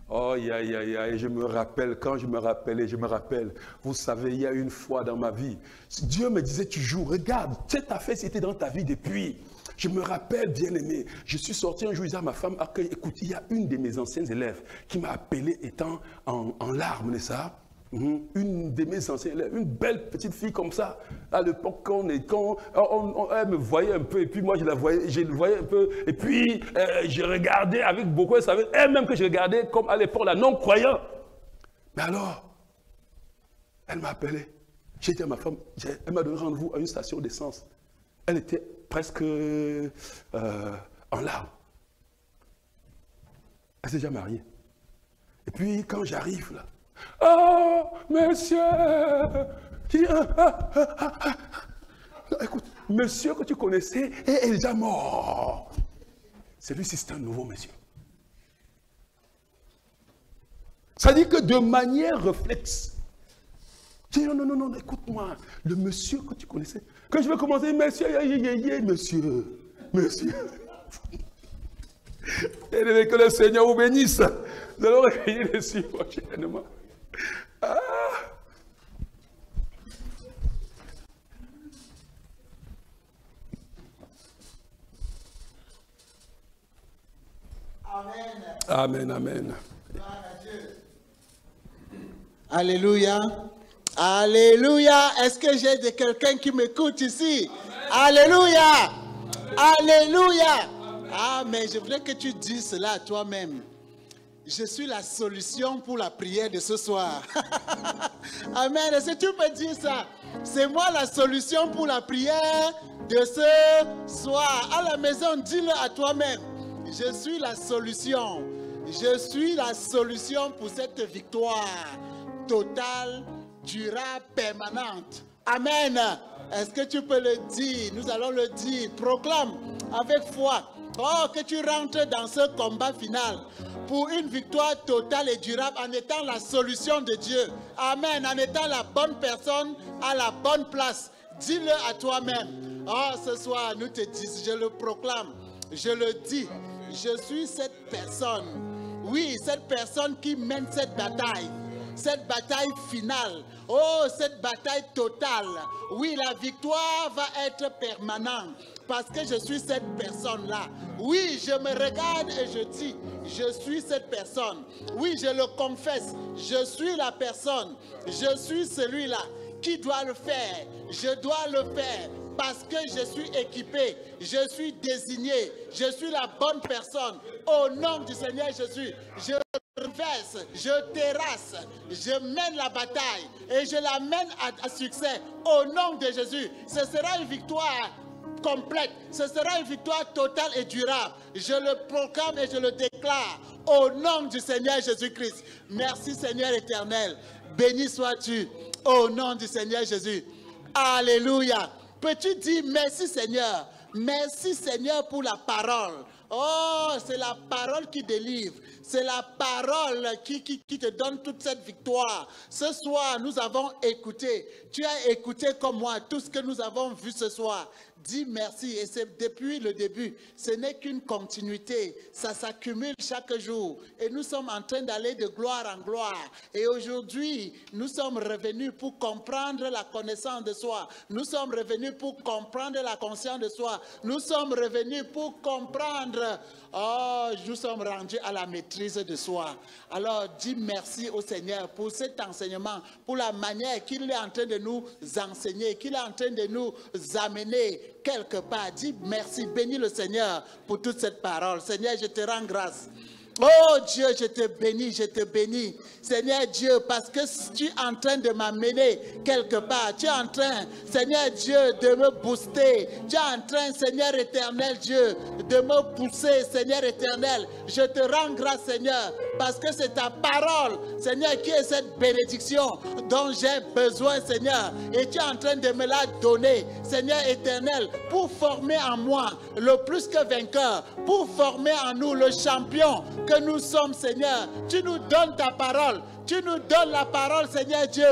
Oh, je me rappelle, quand je me rappelle, vous savez, il y a une fois dans ma vie, Dieu me disait toujours, regarde, cette affaire c'était dans ta vie depuis. Je me rappelle, bien-aimé, je suis sorti un jour, je disais à ma femme, écoute, il y a une de mes anciennes élèves qui m'a appelé étant en larmes, n'est-ce pas? Une de mes anciennes élèves, une belle petite fille comme ça, à l'époque elle me voyait un peu, et puis moi je le voyais un peu, et puis je regardais avec beaucoup, elle savait elle-même que je regardais comme à l'époque la non-croyant. Mais alors, elle m'a appelé, j'ai dit à ma femme, elle m'a donné rendez-vous à une station d'essence. Elle était presque en larmes. Elle s'est déjà mariée. Et puis quand j'arrive là, oh, monsieur! Écoute, monsieur que tu connaissais est déjà mort. Celui-ci, c'est un nouveau monsieur. Ça dit que de manière réflexe, je dis non, écoute-moi, le monsieur que tu connaissais, que je vais commencer, monsieur. Et que le Seigneur vous bénisse. Nous allons recueillir dessus prochainement. Ah. Amen, amen. Alléluia. Alléluia. Est-ce que j'ai quelqu'un qui m'écoute ici? Amen. Alléluia. Amen. Alléluia. Ah, mais je voudrais que tu dises cela à toi-même. Je suis la solution pour la prière de ce soir. Amen. Est-ce que tu peux dire ça? C'est moi la solution pour la prière de ce soir. À la maison, dis-le à toi-même. Je suis la solution. Je suis la solution pour cette victoire totale, durable, permanente. Amen. Est-ce que tu peux le dire? Nous allons le dire. Proclame avec foi. Oh, que tu rentres dans ce combat final pour une victoire totale et durable en étant la solution de Dieu. Amen. En étant la bonne personne à la bonne place. Dis-le à toi-même. Oh, ce soir, nous te disons, je le proclame, je le dis. Je suis cette personne. Oui, cette personne qui mène cette bataille finale. Oh, cette bataille totale. Oui, la victoire va être permanente parce que je suis cette personne-là. Oui, je me regarde et je dis, je suis cette personne. Oui, je le confesse, je suis la personne. Je suis celui-là qui doit le faire. Je dois le faire parce que je suis équipé, je suis désigné, je suis la bonne personne. Au nom du Seigneur Jésus, je renverse, je terrasse, je mène la bataille et je la mène à succès. Au nom de Jésus, ce sera une victoire complète, ce sera une victoire totale et durable. Je le proclame et je le déclare au nom du Seigneur Jésus-Christ. Merci Seigneur éternel, béni sois-tu au nom du Seigneur Jésus. Alléluia. Peux-tu dire merci Seigneur? Merci Seigneur pour la parole. Oh, c'est la parole qui délivre. C'est la parole qui te donne toute cette victoire. Ce soir, nous avons écouté. Tu as écouté comme moi tout ce que nous avons vu ce soir. Dis merci. Et c'est depuis le début. Ce n'est qu'une continuité. Ça s'accumule chaque jour. Et nous sommes en train d'aller de gloire en gloire. Et aujourd'hui, nous sommes revenus pour comprendre la connaissance de soi. Nous sommes revenus pour comprendre la conscience de soi. Nous sommes revenus pour comprendre. Oh, nous sommes rendus à la maîtrise de soi. Alors, dis merci au Seigneur pour cet enseignement, pour la manière qu'il est en train de nous enseigner, qu'il est en train de nous amener quelque part. Dis merci, bénis le Seigneur pour toute cette parole. Seigneur, je te rends grâce. Oh Dieu, je te bénis, je te bénis. Seigneur Dieu, parce que tu es en train de m'amener quelque part. Tu es en train, Seigneur Dieu, de me booster. Tu es en train, Seigneur éternel Dieu, de me pousser, Seigneur éternel. Je te rends grâce, Seigneur, parce que c'est ta parole, Seigneur, qui est cette bénédiction dont j'ai besoin, Seigneur. Et tu es en train de me la donner, Seigneur éternel, pour former en moi le plus que vainqueur, pour former en nous le champion que nous sommes, Seigneur. Tu nous donnes ta parole. Tu nous donnes la parole, Seigneur Dieu,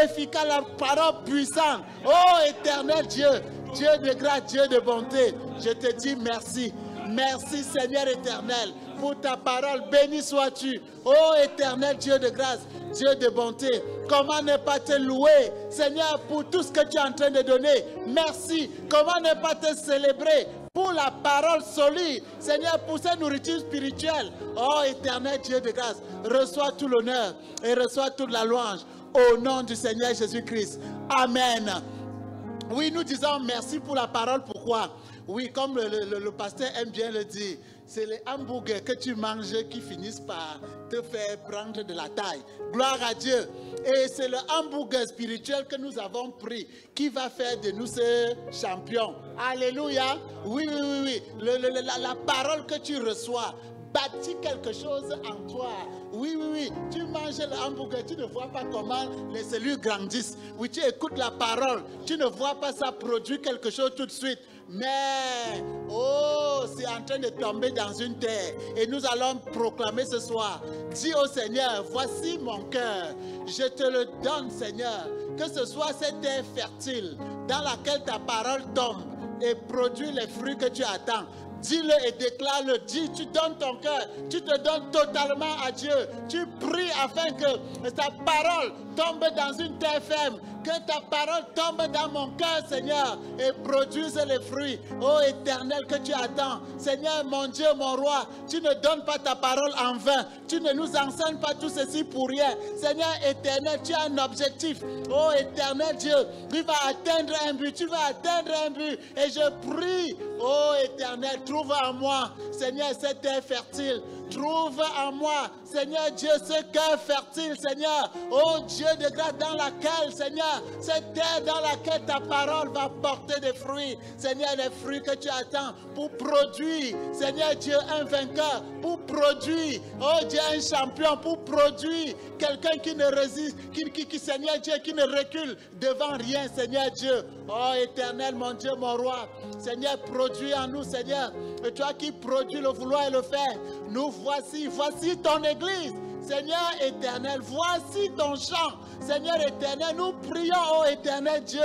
efficace, la parole puissante. Oh, éternel Dieu, Dieu de grâce, Dieu de bonté, je te dis merci. Merci, Seigneur éternel, pour ta parole. Béni sois-tu. Oh, éternel Dieu de grâce, Dieu de bonté. Comment ne pas te louer, Seigneur, pour tout ce que tu es en train de donner. Merci. Comment ne pas te célébrer pour la parole solide, Seigneur, pour cette nourriture spirituelle. Oh, éternel Dieu de grâce, reçois tout l'honneur et reçois toute la louange au nom du Seigneur Jésus-Christ. Amen. Oui, nous disons merci pour la parole. Pourquoi? Oui, comme le pasteur aime bien le dire, c'est les hamburgers que tu manges qui finissent par te faire prendre de la taille. Gloire à Dieu. Et c'est le hamburger spirituel que nous avons pris qui va faire de nous ces champions. Alléluia. Oui, oui, oui, oui. La parole que tu reçois bâtit quelque chose en toi. Oui, oui, oui. Tu manges le hamburger, tu ne vois pas comment les cellules grandissent. Oui, tu écoutes la parole, tu ne vois pas ça produire quelque chose tout de suite. Mais, oh, c'est en train de tomber dans une terre. Et nous allons proclamer ce soir. Dis au Seigneur, voici mon cœur. Je te le donne, Seigneur. Que ce soit cette terre fertile dans laquelle ta parole tombe et produit les fruits que tu attends. Dis-le et déclare-le. Dis, tu donnes ton cœur. Tu te donnes totalement à Dieu. Tu pries afin que ta parole tombe dans une terre ferme. Que ta parole tombe dans mon cœur, Seigneur, et produise les fruits. Ô éternel, que tu attends. Seigneur, mon Dieu, mon roi, tu ne donnes pas ta parole en vain. Tu ne nous enseignes pas tout ceci pour rien. Seigneur éternel, tu as un objectif. Ô éternel Dieu, tu vas atteindre un but. Tu vas atteindre un but. Et je prie, ô éternel, trouve en moi, Seigneur, cette terre fertile. Trouve en moi, Seigneur Dieu, ce cœur fertile, Seigneur. Oh Dieu de grâce, dans laquelle, Seigneur, cette terre dans laquelle ta parole va porter des fruits. Seigneur, les fruits que tu attends pour produire, Seigneur Dieu, un vainqueur, pour produire, oh Dieu, un champion, pour produire quelqu'un qui ne résiste, Seigneur Dieu, qui ne recule devant rien, Seigneur Dieu. Oh éternel, mon Dieu, mon roi, Seigneur, produis en nous, Seigneur. Et toi qui produis le vouloir et le faire, nous voici ton église. Seigneur éternel, voici ton chant. Seigneur éternel, nous prions, ô éternel Dieu,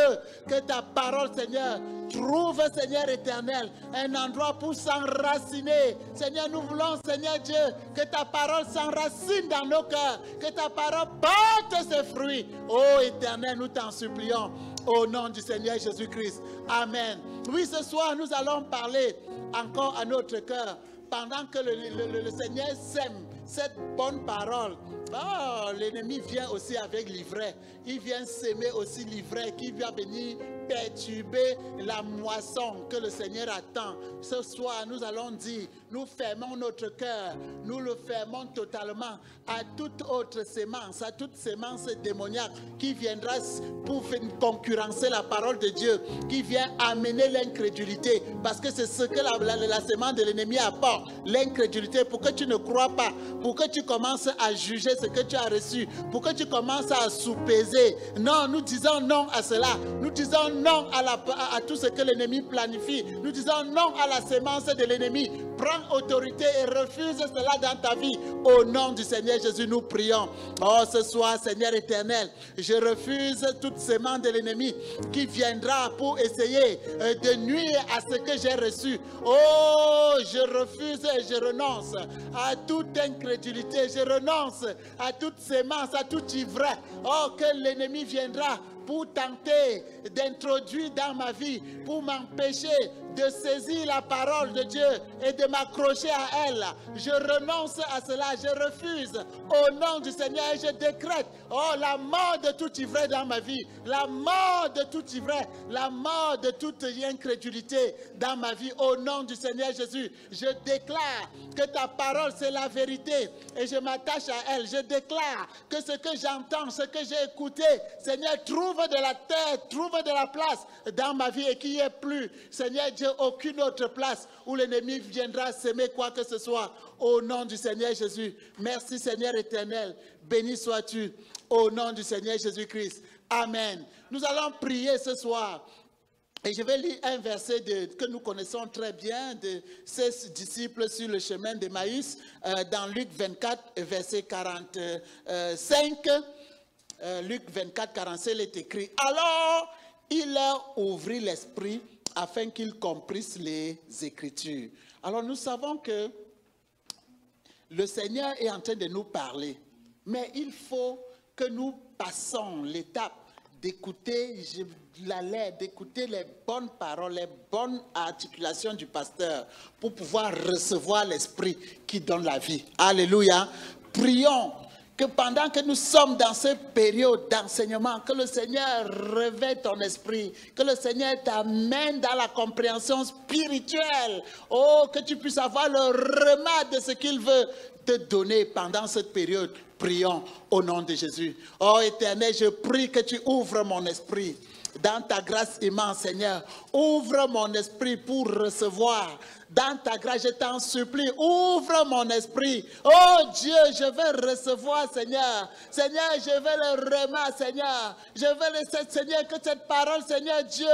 que ta parole, Seigneur, trouve, Seigneur éternel, un endroit pour s'enraciner. Seigneur, nous voulons, Seigneur Dieu, que ta parole s'enracine dans nos cœurs, que ta parole porte ses fruits. Ô éternel, nous t'en supplions, au nom du Seigneur Jésus-Christ. Amen. Oui, ce soir, nous allons parler encore à notre cœur, pendant que le Seigneur sème cette bonne parole. Oh, l'ennemi vient aussi avec l'ivraie. Il vient s'aimer aussi l'ivraie qui va venir perturber la moisson que le Seigneur attend. Ce soir, nous allons dire, nous fermons notre cœur, nous le fermons totalement à toute autre sémence, à toute sémence démoniaque qui viendra pour concurrencer la parole de Dieu, qui vient amener l'incrédulité, parce que c'est ce que la sémence de l'ennemi apporte, l'incrédulité, pour que tu ne crois pas, pour que tu commences à juger ce que tu as reçu, pour que tu commences à sous-peser. Non, nous disons non à cela. Nous disons non à tout ce que l'ennemi planifie. Nous disons non à la sémence de l'ennemi. Prends autorité et refuse cela dans ta vie. Au nom du Seigneur Jésus, nous prions. Oh, ce soir, Seigneur éternel, je refuse toute sémence de l'ennemi qui viendra pour essayer de nuire à ce que j'ai reçu. Oh, je refuse et je renonce à toute incrédulité. Je renonce à toute sémence, à toute ivraie. Oh, que l'ennemi viendra pour tenter d'introduire dans ma vie, pour m'empêcher de saisir la parole de Dieu et de m'accrocher à elle. Je renonce à cela, je refuse. Au nom du Seigneur, je décrète, oh, la mort de toute ivraie dans ma vie, la mort de toute ivraie, la mort de toute incrédulité dans ma vie. Au nom du Seigneur Jésus, je déclare que ta parole, c'est la vérité et je m'attache à elle. Je déclare que ce que j'entends, ce que j'ai écouté, Seigneur, trouve de la terre, trouve de la place dans ma vie et qu'il n'y ait plus, Seigneur Dieu, aucune autre place où l'ennemi viendra s'aimer quoi que ce soit. Au nom du Seigneur Jésus. Merci Seigneur éternel. Béni sois-tu. Au nom du Seigneur Jésus-Christ. Amen. Nous allons prier ce soir. Et je vais lire un verset que nous connaissons très bien de 16 disciples sur le chemin d'Emmaüs dans Luc 24, verset 45. Luc 24, 45, il est écrit. Alors, il leur ouvrit l'esprit afin qu'ils comprissent les Écritures. Alors, nous savons que le Seigneur est en train de nous parler, mais il faut que nous passons l'étape d'écouter la lettre, d'écouter les bonnes paroles, les bonnes articulations du pasteur pour pouvoir recevoir l'esprit qui donne la vie. Alléluia. Prions que pendant que nous sommes dans cette période d'enseignement, que le Seigneur réveille ton esprit, que le Seigneur t'amène dans la compréhension spirituelle. Oh, que tu puisses avoir le remède de ce qu'il veut te donner pendant cette période. Prions au nom de Jésus. Oh Éternel, je prie que tu ouvres mon esprit. Dans ta grâce immense, Seigneur, ouvre mon esprit pour recevoir. Dans ta grâce, je t'en supplie, ouvre mon esprit. Oh Dieu, je veux recevoir, Seigneur. Seigneur, je veux le remettre, Seigneur. Je veux laisser, Seigneur, que cette parole, Seigneur Dieu,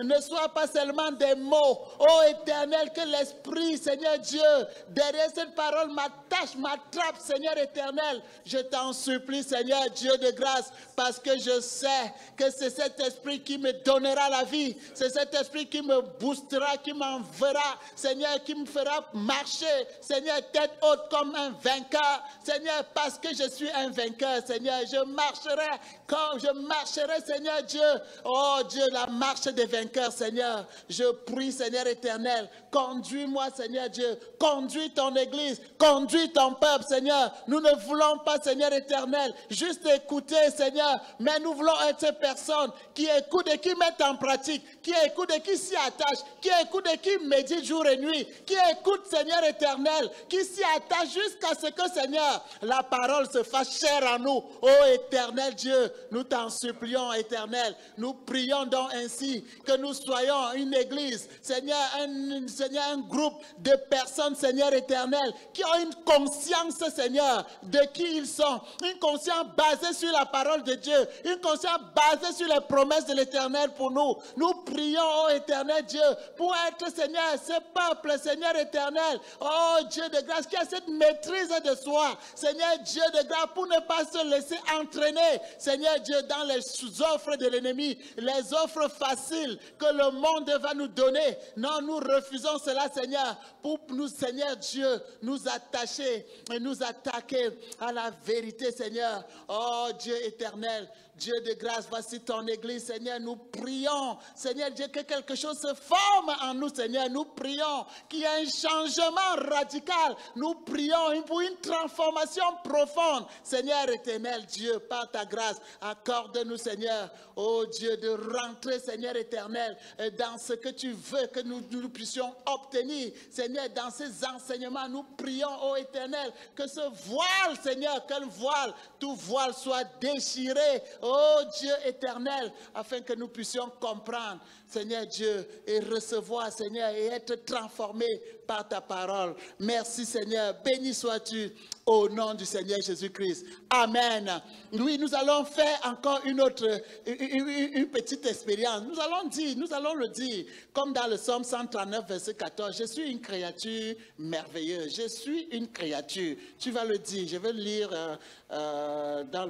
ne soit pas seulement des mots. Oh Éternel, que l'esprit, Seigneur Dieu, derrière cette parole m'attache, m'attrape, Seigneur éternel. Je t'en supplie, Seigneur Dieu de grâce, parce que je sais que c'est cet esprit qui me donnera la vie. C'est cet esprit qui me boostera, qui m'enverra, Seigneur, qui me fera marcher, Seigneur, tête haute comme un vainqueur. Seigneur, parce que je suis un vainqueur, Seigneur, je marcherai comme je marcherai, Seigneur Dieu. Oh Dieu, la marche des vainqueurs, Seigneur. Je prie, Seigneur éternel, conduis-moi, Seigneur Dieu. Conduis ton église, conduis ton peuple, Seigneur. Nous ne voulons pas, Seigneur éternel, juste écouter, Seigneur, mais nous voulons être ces personnes qui écoutent et qui mettent en pratique, qui écoutent et qui s'y attachent, qui écoutent et qui méditent jour et nuit, qui écoutent, Seigneur éternel, qui s'y attachent jusqu'à ce que, Seigneur, la parole se fasse chère à nous. Oh éternel Dieu, nous t'en supplions, éternel. Nous prions donc ainsi que nous soyons une église, Seigneur, un groupe de personnes, Seigneur éternel, qui ont une conscience, Seigneur, de qui ils sont, une conscience basée sur la parole de Dieu, une conscience basée sur les promesses de l'éternel pour nous. Nous prions, oh éternel Dieu, pour être, Seigneur, ce peuple peuple, Seigneur éternel, oh Dieu de grâce, qui a cette maîtrise de soi, Seigneur Dieu de grâce, pour ne pas se laisser entraîner, Seigneur Dieu, dans les offres de l'ennemi, les offres faciles que le monde va nous donner. Non, nous refusons cela, Seigneur, pour nous, Seigneur Dieu, nous attacher et nous attaquer à la vérité, Seigneur. Oh Dieu éternel, Dieu de grâce, voici ton église, Seigneur, nous prions, Seigneur Dieu, que quelque chose se forme en nous, Seigneur, nous prions qu'il y ait un changement radical, nous prions pour une transformation profonde, Seigneur éternel, Dieu, par ta grâce, accorde-nous, Seigneur, oh Dieu, de rentrer, Seigneur éternel, dans ce que tu veux que nous puissions obtenir, Seigneur, dans ces enseignements, nous prions, oh éternel, que ce voile, Seigneur, quel voile, tout voile soit déchiré, oh Dieu éternel, afin que nous puissions comprendre, Seigneur Dieu, et recevoir, Seigneur, et être transformés par ta parole. Merci, Seigneur. Béni sois-tu au nom du Seigneur Jésus-Christ. Amen. Oui, nous allons faire encore une petite expérience. Nous allons le dire, comme dans le Psaume 139, verset 14. Je suis une créature merveilleuse. Je suis une créature. Tu vas le dire. Je vais lire dans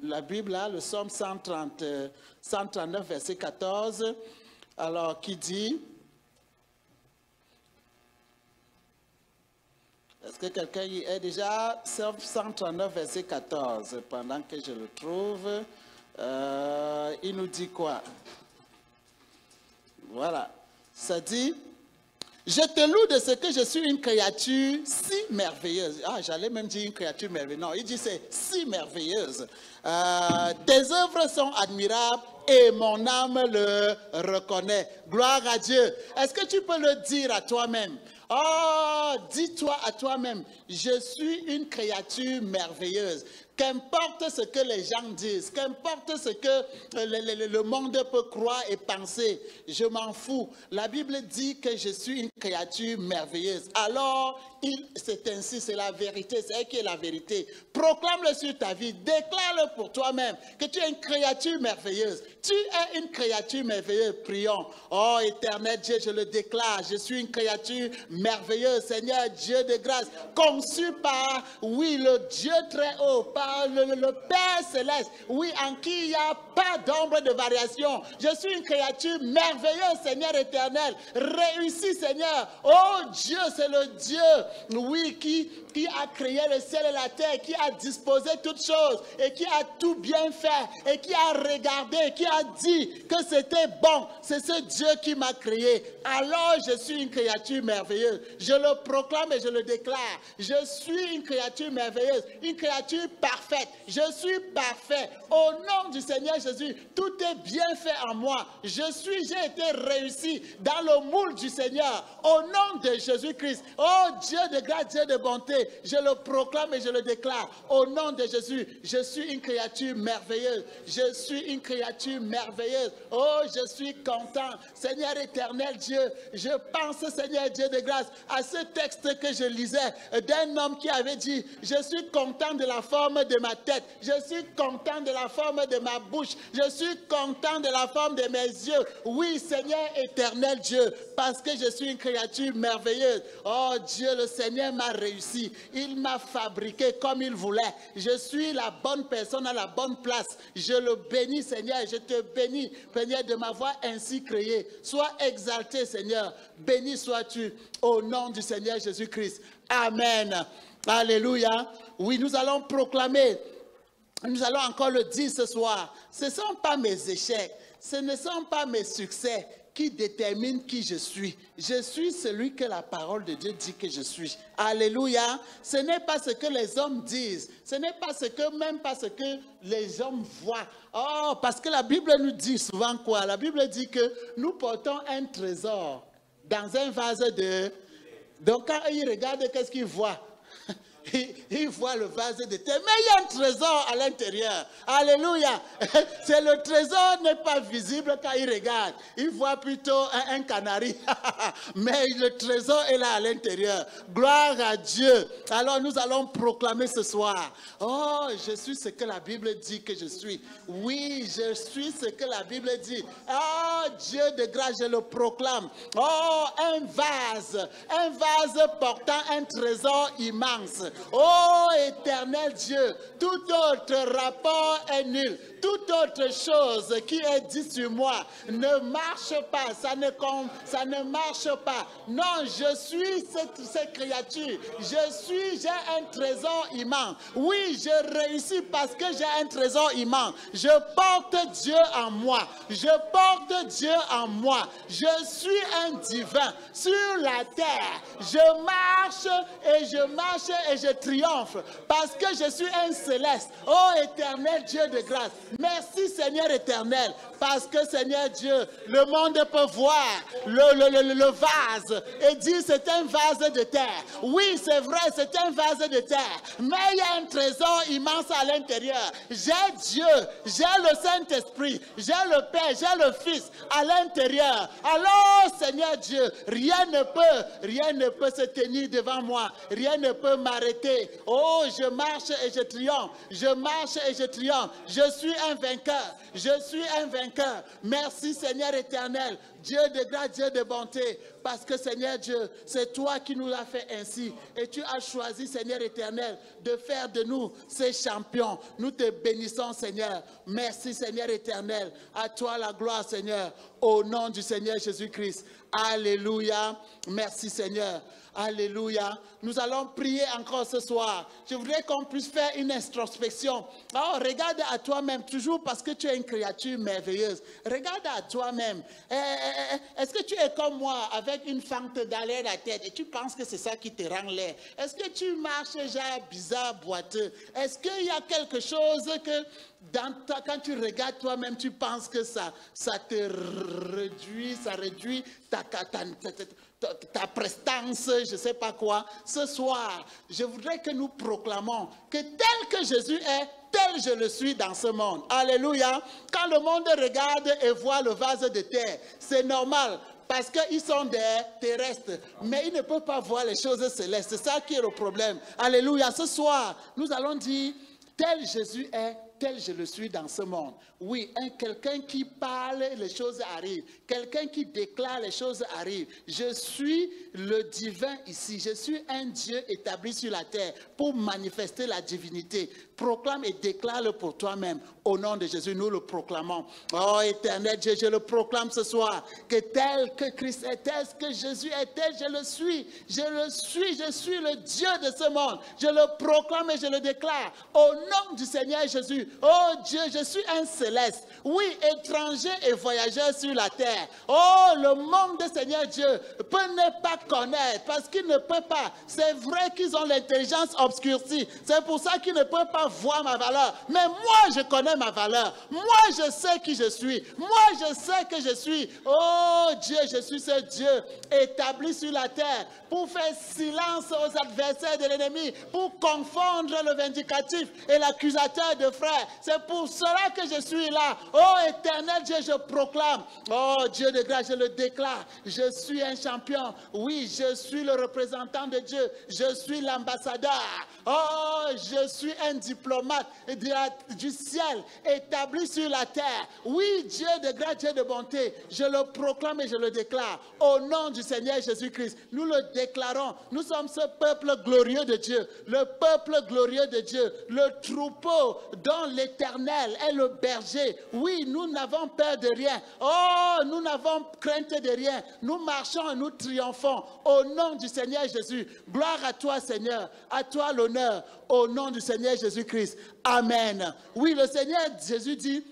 la Bible, là, le Psaume 139, verset 14. Alors, qui dit... Est-ce que quelqu'un y est déjà? Psaume 139, verset 14. Pendant que je le trouve, il nous dit quoi? Voilà. Ça dit, je te loue de ce que je suis une créature si merveilleuse. Ah, j'allais même dire une créature merveilleuse. Non, il dit c'est si merveilleuse. Tes œuvres sont admirables et mon âme le reconnaît. Gloire à Dieu. Est-ce que tu peux le dire à toi-même? Oh, dis-toi à toi-même, je suis une créature merveilleuse. Qu'importe ce que les gens disent, qu'importe ce que le monde peut croire et penser, je m'en fous. La Bible dit que je suis une créature merveilleuse. Alors, c'est ainsi, c'est la vérité, c'est elle qui est la vérité. Proclame-le sur ta vie, déclare-le pour toi-même, que tu es une créature merveilleuse. Tu es une créature merveilleuse, prions. Oh, éternel Dieu, je le déclare, je suis une créature merveilleuse, Seigneur Dieu de grâce, conçu par, oui, le Dieu très haut, par le Père céleste, oui, en qui il n'y a pas d'ombre de variation. Je suis une créature merveilleuse, Seigneur éternel, réussi, Seigneur. Oh Dieu, c'est le Dieu, oui, qui a créé le ciel et la terre, qui a disposé toutes choses et qui a tout bien fait et qui a regardé, qui a dit que c'était bon. C'est ce Dieu qui m'a créé. Alors je suis une créature merveilleuse. Je le proclame et je le déclare. Je suis une créature merveilleuse, une créature parfaite. Je suis parfait. Au nom du Seigneur Jésus, tout est bien fait en moi. J'ai été réussi dans le moule du Seigneur. Au nom de Jésus-Christ. Oh Dieu de grâce, Dieu de bonté, je le proclame et je le déclare. Au nom de Jésus, je suis une créature merveilleuse. Je suis une créature merveilleuse. Oh, je suis content. Seigneur éternel Dieu, je pense, Seigneur Dieu de grâce, à ce texte que je lisais d'un homme qui avait dit, je suis content de la forme de ma tête. Je suis content de la forme de ma bouche. Je suis content de la forme de mes yeux. Oui, Seigneur éternel Dieu, parce que je suis une créature merveilleuse. Oh Dieu, le Seigneur m'a réussi. Il m'a fabriqué comme il voulait. Je suis la bonne personne à la bonne place. Je le bénis, Seigneur. Je te bénis, Seigneur, de m'avoir ainsi créé. Sois exalté, Seigneur. Béni sois-tu au nom du Seigneur Jésus-Christ. Amen. Alléluia. Oui, nous allons proclamer. Nous allons encore le dire ce soir. Ce ne sont pas mes échecs. Ce ne sont pas mes succès qui déterminent qui je suis. Je suis celui que la parole de Dieu dit que je suis. Alléluia. Ce n'est pas ce que les hommes disent. Ce n'est pas même pas ce que les hommes voient. Oh, parce que la Bible nous dit souvent quoi? La Bible dit que nous portons un trésor dans un vase de... Donc quand ils regardent, qu'est-ce qu'ils voient? il voit le vase de terre, mais il y a un trésor à l'intérieur. Alléluia. C'est le trésor n'est pas visible quand il regarde. Il voit plutôt un canari. Mais le trésor est là à l'intérieur. Gloire à Dieu. Alors nous allons proclamer ce soir. Oh, je suis ce que la Bible dit que je suis. Oui, je suis ce que la Bible dit. Oh, Dieu de grâce, je le proclame. Oh, un vase portant un trésor immense. Oh, éternel Dieu, tout autre rapport est nul. Toute autre chose qui est dit sur moi ne marche pas, ça ne marche pas. Non, je suis cette créature. J'ai un trésor immense. Oui, je réussis parce que j'ai un trésor immense. Je porte Dieu en moi. Je porte Dieu en moi. Je suis un divin sur la terre. Je marche et je triomphe parce que je suis un céleste. Oh, éternel Dieu de grâce. Merci Seigneur éternel, parce que Seigneur Dieu, le monde peut voir le vase et dire c'est un vase de terre. Oui, c'est vrai, c'est un vase de terre, mais il y a un trésor immense à l'intérieur. J'ai Dieu, j'ai le Saint-Esprit, j'ai le Père, j'ai le Fils à l'intérieur. Alors Seigneur Dieu, rien ne peut se tenir devant moi, rien ne peut m'arrêter. Oh, je marche et je triomphe, je marche et je triomphe. Je suis un vainqueur. Je suis un vainqueur. Merci Seigneur éternel, Dieu de grâce, Dieu de bonté, parce que Seigneur Dieu, c'est toi qui nous l'as fait ainsi. Et tu as choisi Seigneur éternel de faire de nous ces champions. Nous te bénissons Seigneur. Merci Seigneur éternel. À toi la gloire Seigneur. Au nom du Seigneur Jésus-Christ. Alléluia. Merci Seigneur. Alléluia. Nous allons prier encore ce soir. Je voudrais qu'on puisse faire une introspection. Oh, regarde à toi-même, toujours parce que tu es une créature merveilleuse. Regarde à toi-même. Est-ce que tu es comme moi, avec une fente dans l'air la tête et tu penses que c'est ça qui te rend laid? Est-ce que tu marches genre bizarre, boiteux? Est-ce qu'il y a quelque chose que quand tu regardes toi-même, tu penses que ça te réduit, ça réduit ta prestance, je ne sais pas quoi. Ce soir, je voudrais que nous proclamons que tel que Jésus est, tel je le suis dans ce monde. Alléluia. Quand le monde regarde et voit le vase de terre, c'est normal. Parce qu'ils sont des terrestres, mais ils ne peuvent pas voir les choses célestes. C'est ça qui est le problème. Alléluia. Ce soir, nous allons dire, tel Jésus est, tel je le suis dans ce monde. Oui, quelqu'un qui parle, les choses arrivent. Quelqu'un qui déclare, les choses arrivent. Je suis le divin ici. Je suis un Dieu établi sur la terre pour manifester la divinité. Proclame et déclare-le pour toi-même. Au nom de Jésus, nous le proclamons. Oh, éternel Dieu, je le proclame ce soir. Que tel que Christ est, tel que Jésus est, tel je le suis. Je le suis, je suis le Dieu de ce monde. Je le proclame et je le déclare. Au nom du Seigneur Jésus. Oh Dieu, je suis un céleste. Oui, étranger et voyageur sur la terre. Oh, le monde de Seigneur Dieu peut ne pas connaître parce qu'il ne peut pas. C'est vrai qu'ils ont l'intelligence obscurcie. C'est pour ça qu'ils ne peuvent pas voir ma valeur. Mais moi, je connais ma valeur. Moi, je sais qui je suis. Moi, je sais que je suis. Oh Dieu, je suis ce Dieu établi sur la terre pour faire silence aux adversaires de l'ennemi, pour confondre le vindicatif et l'accusateur de frères. C'est pour cela que je suis là. Oh éternel Dieu, je proclame. Oh Dieu de grâce, je le déclare. Je suis un champion. Oui, je suis le représentant de Dieu. Je suis l'ambassadeur. Oh, je suis un diplomate du ciel établi sur la terre. Oui, Dieu de grâce, Dieu de bonté. Je le proclame et je le déclare. Au nom du Seigneur Jésus-Christ, nous le déclarons. Nous sommes ce peuple glorieux de Dieu. Le peuple glorieux de Dieu. Le troupeau dont l'Éternel est le berger. Oui, nous n'avons peur de rien. Oh, nous n'avons crainte de rien. Nous marchons et nous triomphons. Au nom du Seigneur Jésus. Gloire à toi, Seigneur. À toi l'honneur. Au nom du Seigneur Jésus-Christ. Amen. Oui, le Seigneur Jésus dit,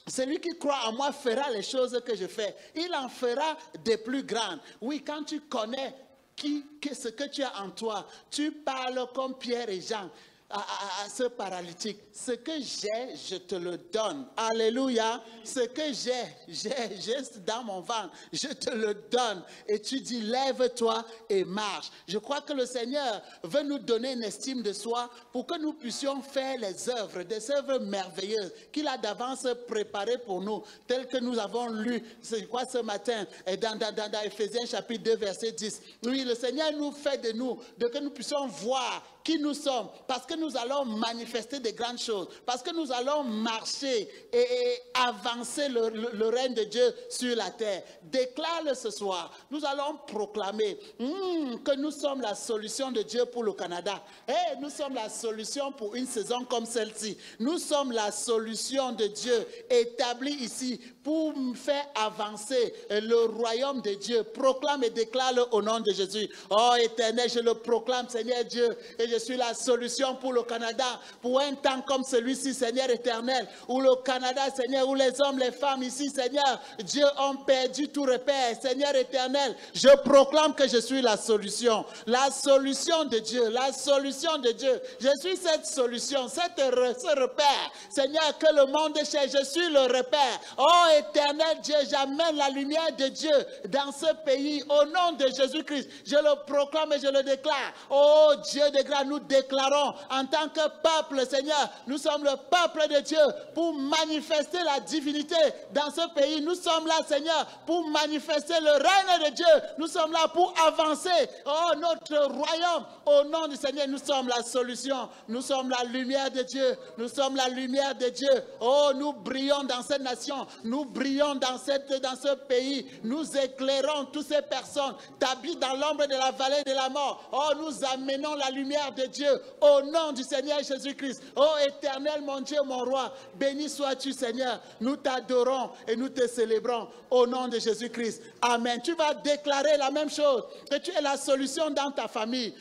celui qui croit en moi fera les choses que je fais. Il en fera des plus grandes. Oui, quand tu connais ce que tu as en toi, tu parles comme Pierre et Jean. à ce paralytique, ce que j'ai, je te le donne. Alléluia. Ce que j'ai dans mon ventre, je te le donne. Et tu dis, lève-toi et marche. Je crois que le Seigneur veut nous donner une estime de soi pour que nous puissions faire les œuvres, des œuvres merveilleuses qu'il a d'avance préparées pour nous, telles que nous avons lu, je crois, ce matin, dans Éphésiens chapitre 2, verset 10. Oui, le Seigneur nous fait de nous, de que nous puissions voir qui nous sommes, parce que nous allons manifester de grandes choses, parce que nous allons marcher et avancer le règne de Dieu sur la terre. Déclare-le ce soir. Nous allons proclamer que nous sommes la solution de Dieu pour le Canada. Et nous sommes la solution pour une saison comme celle-ci. Nous sommes la solution de Dieu établie ici pour faire avancer le royaume de Dieu. Proclame et déclare-le au nom de Jésus. Oh Éternel, je le proclame, Seigneur Dieu, et je suis la solution pour le Canada, pour un temps comme celui-ci, Seigneur éternel, où le Canada, Seigneur, où les hommes, les femmes ici, Seigneur, Dieu, ont perdu tout repère. Seigneur éternel, je proclame que je suis la solution de Dieu, la solution de Dieu. Je suis cette solution, ce repère, Seigneur, que le monde cherche. Je suis le repère. Oh éternel Dieu, j'amène la lumière de Dieu dans ce pays, au nom de Jésus-Christ. Je le proclame et je le déclare. Oh Dieu de grâce, nous déclarons en tant que peuple, Seigneur, nous sommes le peuple de Dieu pour manifester la divinité dans ce pays. Nous sommes là, Seigneur, pour manifester le règne de Dieu. Nous sommes là pour avancer, oh, notre royaume. Au nom du Seigneur, nous sommes la solution. Nous sommes la lumière de Dieu. Nous sommes la lumière de Dieu. Oh, nous brillons dans cette nation. Nous brillons dans ce pays. Nous éclairons toutes ces personnes qui habitent dans l'ombre de la vallée de la mort. Oh, nous amenons la lumière de Dieu au nom du Seigneur Jésus-Christ. Oh éternel, mon Dieu, mon roi, béni sois-tu, Seigneur. Nous t'adorons et nous te célébrons au nom de Jésus-Christ. Amen. Tu vas déclarer la même chose, que tu es la solution dans ta famille,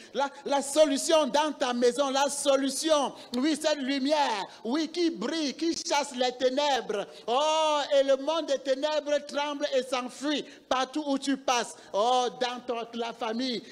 la solution dans ta maison, la solution, oui, cette lumière, oui, qui brille, qui chasse les ténèbres. Oh, et le monde des ténèbres tremble et s'enfuit partout où tu passes. Oh, dans la famille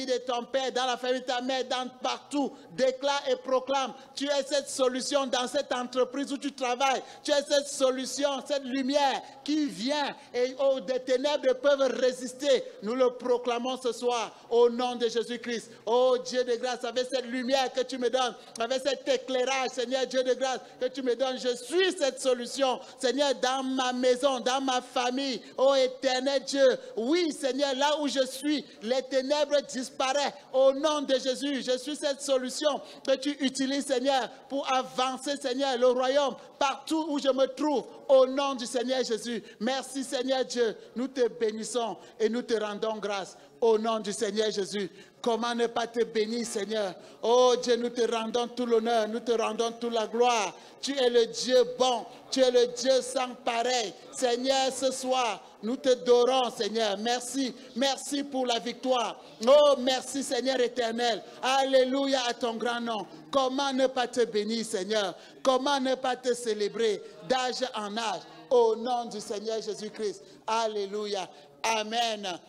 de ton père, dans la famille de ta mère, partout, déclare et proclame. Tu es cette solution dans cette entreprise où tu travailles. Tu es cette solution, cette lumière qui vient et des ténèbres peuvent résister. Nous le proclamons ce soir au nom de Jésus-Christ. Oh Dieu de grâce, avec cette lumière que tu me donnes, avec cet éclairage, Seigneur Dieu de grâce, que tu me donnes, je suis cette solution, Seigneur, dans ma maison, dans ma famille. Oh éternel Dieu, oui Seigneur, là où je suis, les ténèbres disparaissent au nom de Jésus. Je suis cette solution que tu utilises, Seigneur, pour avancer, Seigneur, le royaume partout où je me trouve, au nom du Seigneur Jésus. Merci, Seigneur Dieu. Nous te bénissons et nous te rendons grâce au nom du Seigneur Jésus. Comment ne pas te bénir, Seigneur? Oh Dieu, nous te rendons tout l'honneur, nous te rendons toute la gloire. Tu es le Dieu bon, tu es le Dieu sans pareil. Seigneur, ce soir, nous te adorons, Seigneur. Merci, merci pour la victoire. Oh, merci, Seigneur éternel. Alléluia à ton grand nom. Comment ne pas te bénir, Seigneur? Comment ne pas te célébrer d'âge en âge? Au nom du Seigneur Jésus-Christ. Alléluia. Amen.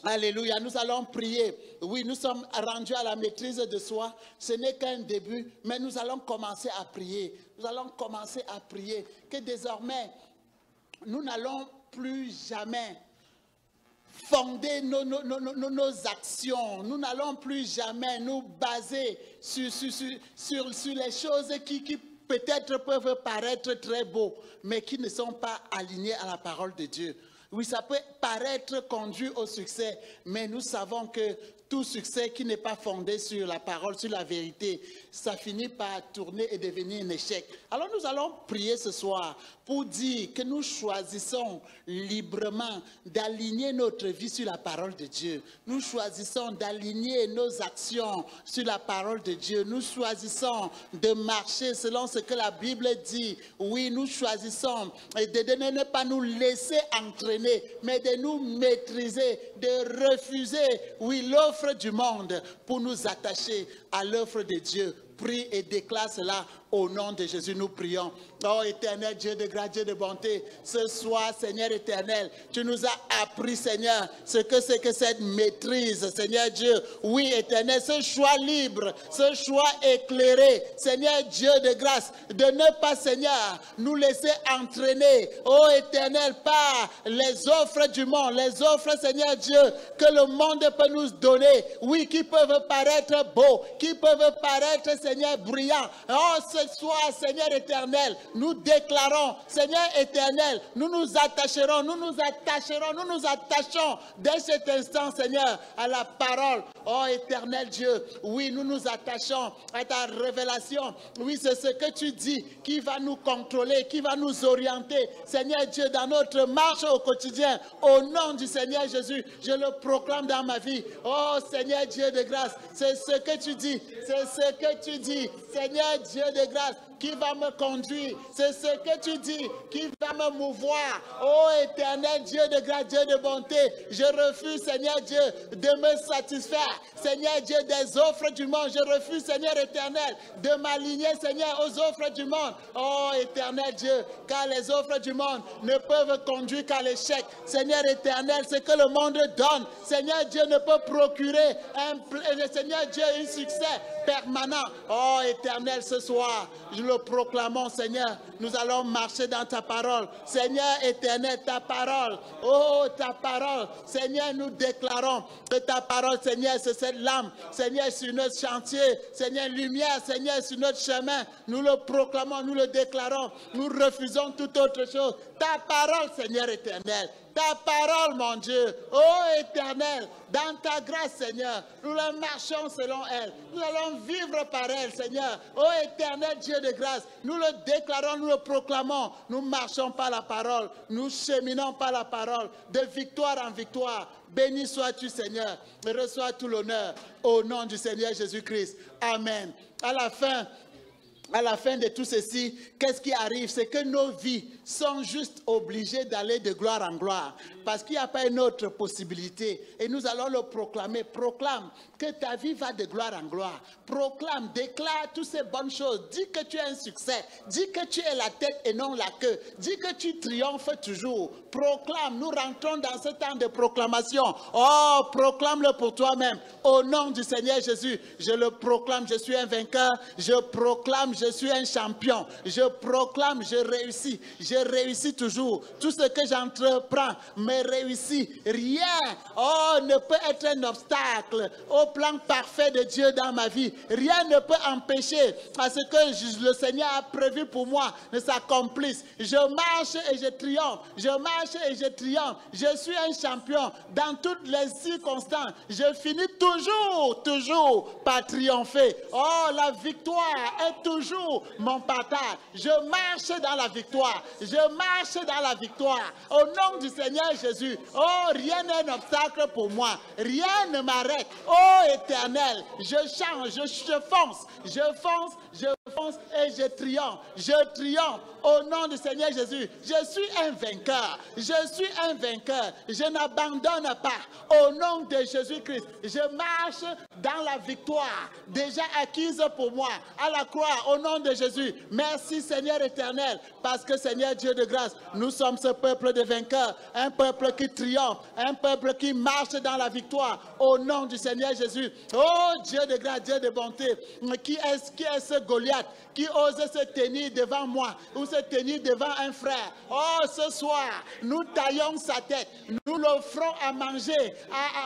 Alléluia, nous allons prier. Oui, nous sommes rendus à la maîtrise de soi. Ce n'est qu'un début, mais nous allons commencer à prier. Nous allons commencer à prier. Que désormais, nous n'allons plus jamais fonder nos actions. Nous n'allons plus jamais nous baser sur les choses qui peut-être peuvent paraître très beaux, mais qui ne sont pas alignées à la parole de Dieu. Oui, ça peut paraître conduit au succès, mais nous savons que tout succès qui n'est pas fondé sur la parole, sur la vérité, ça finit par tourner et devenir un échec. Alors nous allons prier ce soir pour dire que nous choisissons librement d'aligner notre vie sur la parole de Dieu. Nous choisissons d'aligner nos actions sur la parole de Dieu. Nous choisissons de marcher selon ce que la Bible dit. Oui, nous choisissons de ne pas nous laisser entraîner, mais de nous maîtriser, de refuser, oui, l'offre du monde pour nous attacher à l'œuvre de Dieu. Prie et déclare cela au nom de Jésus, nous prions. Oh éternel Dieu de grâce, Dieu de bonté, ce soir, Seigneur éternel, tu nous as appris, Seigneur, ce que c'est que cette maîtrise, Seigneur Dieu. Oui, éternel, ce choix libre, ce choix éclairé, Seigneur Dieu de grâce, de ne pas, Seigneur, nous laisser entraîner, oh éternel, par les offres du monde, les offres, Seigneur Dieu, que le monde peut nous donner, oui, qui peuvent paraître beaux, qui peuvent paraître, Seigneur, brillants. Oh, ce soir, Seigneur éternel, nous déclarons, Seigneur éternel, nous nous attacherons dès cet instant, Seigneur, à la parole. Oh éternel Dieu, oui, nous nous attachons à ta révélation. Oui, c'est ce que tu dis qui va nous contrôler, qui va nous orienter, Seigneur Dieu, dans notre marche au quotidien. Au nom du Seigneur Jésus, je le proclame dans ma vie. Oh Seigneur Dieu de grâce, c'est ce que tu dis, c'est ce que tu dis, Seigneur Dieu de grâce, qui va me conduire. C'est ce que tu dis qui va me mouvoir. Oh éternel Dieu de grâce, Dieu de bonté, je refuse, Seigneur Dieu, de me satisfaire, Seigneur Dieu, des offres du monde. Je refuse, Seigneur éternel, de m'aligner, Seigneur, aux offres du monde. Oh éternel Dieu, car les offres du monde ne peuvent conduire qu'à l'échec. Seigneur éternel, ce que le monde donne, Seigneur Dieu, ne peut procurer Seigneur Dieu, un succès permanent. Oh éternel, ce soir, nous le proclamons, Seigneur, nous allons marcher dans ta parole. Seigneur éternel, ta parole, oh ta parole, Seigneur, nous déclarons que ta parole, Seigneur, c'est cette lame, Seigneur, sur notre chantier, Seigneur, lumière, Seigneur, sur notre chemin. Nous le proclamons, nous le déclarons, nous refusons toute autre chose. Ta parole, Seigneur éternel, ta parole, mon Dieu, oh éternel, dans ta grâce, Seigneur, nous la marchons selon elle. Nous allons vivre par elle, Seigneur. Oh éternel Dieu de grâce, nous le déclarons, nous le proclamons. Nous marchons par la parole, nous cheminons par la parole, de victoire en victoire. Béni sois-tu, Seigneur, et reçois tout l'honneur au nom du Seigneur Jésus-Christ. Amen. À la fin de tout ceci, qu'est-ce qui arrive? C'est que nos vies sont juste obligées d'aller de gloire en gloire. Parce qu'il n'y a pas une autre possibilité. Et nous allons le proclamer. Proclame que ta vie va de gloire en gloire. Proclame, déclare toutes ces bonnes choses. Dis que tu es un succès. Dis que tu es la tête et non la queue. Dis que tu triomphes toujours. Proclame, nous rentrons dans ce temps de proclamation. Oh, proclame-le pour toi-même. Au nom du Seigneur Jésus, je le proclame, je suis un vainqueur. Je proclame, je suis un champion. Je proclame, je réussis toujours. Tout ce que j'entreprends me réussit. Rien, oh, ne peut être un obstacle au plan parfait de Dieu dans ma vie. Rien ne peut empêcher à ce que le Seigneur a prévu pour moi ne s'accomplisse. Je marche et je triomphe. Je marche et je triomphe. Je suis un champion dans toutes les circonstances. Je finis toujours par triompher. Oh, la victoire est toujours mon partage. Je marche dans la victoire. Je marche dans la victoire. Au nom du Seigneur Jésus. Oh, rien n'est un obstacle pour moi. Rien ne m'arrête. Oh, éternel, je change, je fonce et je triomphe. Je triomphe au nom du Seigneur Jésus. Je suis un vainqueur. Je n'abandonne pas. Au nom de Jésus-Christ, je marche dans la victoire déjà acquise pour moi à la croix au nom de Jésus. Merci Seigneur éternel, parce que Seigneur Dieu de grâce, nous sommes ce peuple de vainqueurs, un peuple qui triomphe, un peuple qui marche dans la victoire au nom du Seigneur Jésus. Oh Dieu de grâce, Dieu de bonté, qui est ce Goliath qui ose se tenir devant moi ou se tenir devant un frère? Oh, ce soir, nous taillons sa tête, nous l'offrons à manger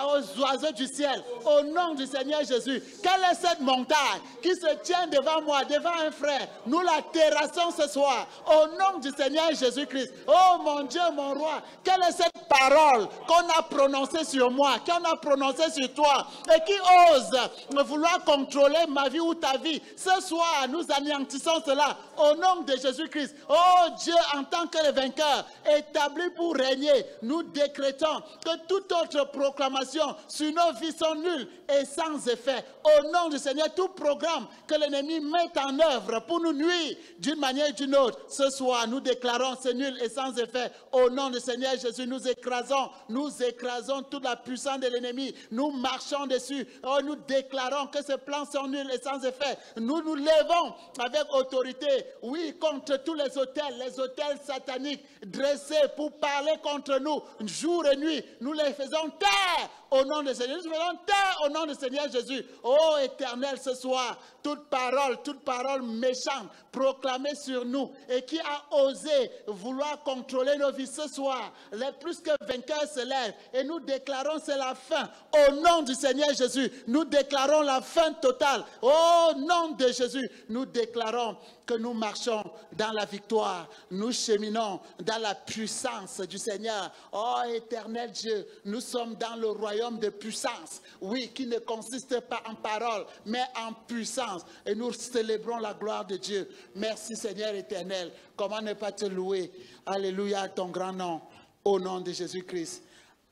aux oiseaux du ciel au nom du Seigneur Jésus. Quelle est cette montagne qui se tient devant moi, devant un frère? Nous la terrassons ce soir au nom du Seigneur Jésus-Christ. Oh mon Dieu, mon roi, quelle est cette parole qu'on a prononcée sur moi, qu'on a prononcée sur toi et qui ose vouloir contrôler ma vie ou ta vie? Ce soir, nous anéantissons cela au nom de Jésus-Christ. Oh Dieu, en tant que le vainqueur, établi pour régner, nous décrétons que toute autre proclamation sur nos vies sont nulles et sans effet. Au nom du Seigneur, tout programme que l'ennemi met en œuvre pour nous nuire d'une manière ou d'une autre, ce soir, nous déclarons c'est nul et sans effet. Au nom du Seigneur Jésus, nous écrasons toute la puissance de l'ennemi. Nous marchons dessus. Oh, nous déclarons que ces plans sont nuls et sans effet. Nous nous levons avec autorité, oui, contre tous les autels sataniques dressés pour parler contre nous jour et nuit. Nous les faisons taire au nom du Seigneur. Nous faisons taire au nom du Seigneur Jésus. Oh Éternel, ce soir, toute parole méchante proclamée sur nous et qui a osé vouloir contrôler nos vies ce soir, les plus que vainqueurs se lèvent et nous déclarons c'est la fin. Au nom du Seigneur Jésus, nous déclarons la fin totale. Au nom de Jésus, nous déclarons que nous marchons dans la victoire. Nous cheminons dans la puissance du Seigneur. Oh Éternel Dieu, nous sommes dans le royaume de puissance. Oui, qui ne consiste pas en parole, mais en puissance. Et nous célébrons la gloire de Dieu. Merci Seigneur éternel. Comment ne pas te louer? Alléluia à ton grand nom. Au nom de Jésus-Christ.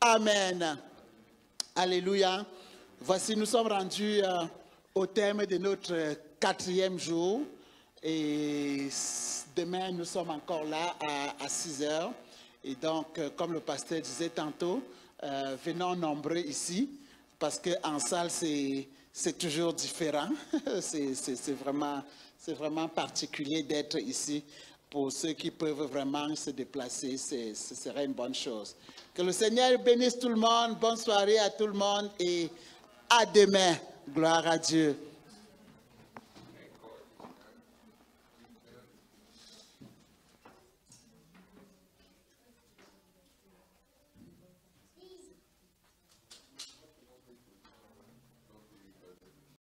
Amen. Alléluia. Voici, nous sommes rendus au terme de notre 4e jour. Et demain, nous sommes encore là à 6 heures. Et donc, comme le pasteur disait tantôt, venons nombreux ici, parce qu'en salle, c'est toujours différent. C'est vraiment particulier d'être ici. Pour ceux qui peuvent vraiment se déplacer, ce serait une bonne chose. Que le Seigneur bénisse tout le monde. Bonne soirée à tout le monde et à demain. Gloire à Dieu.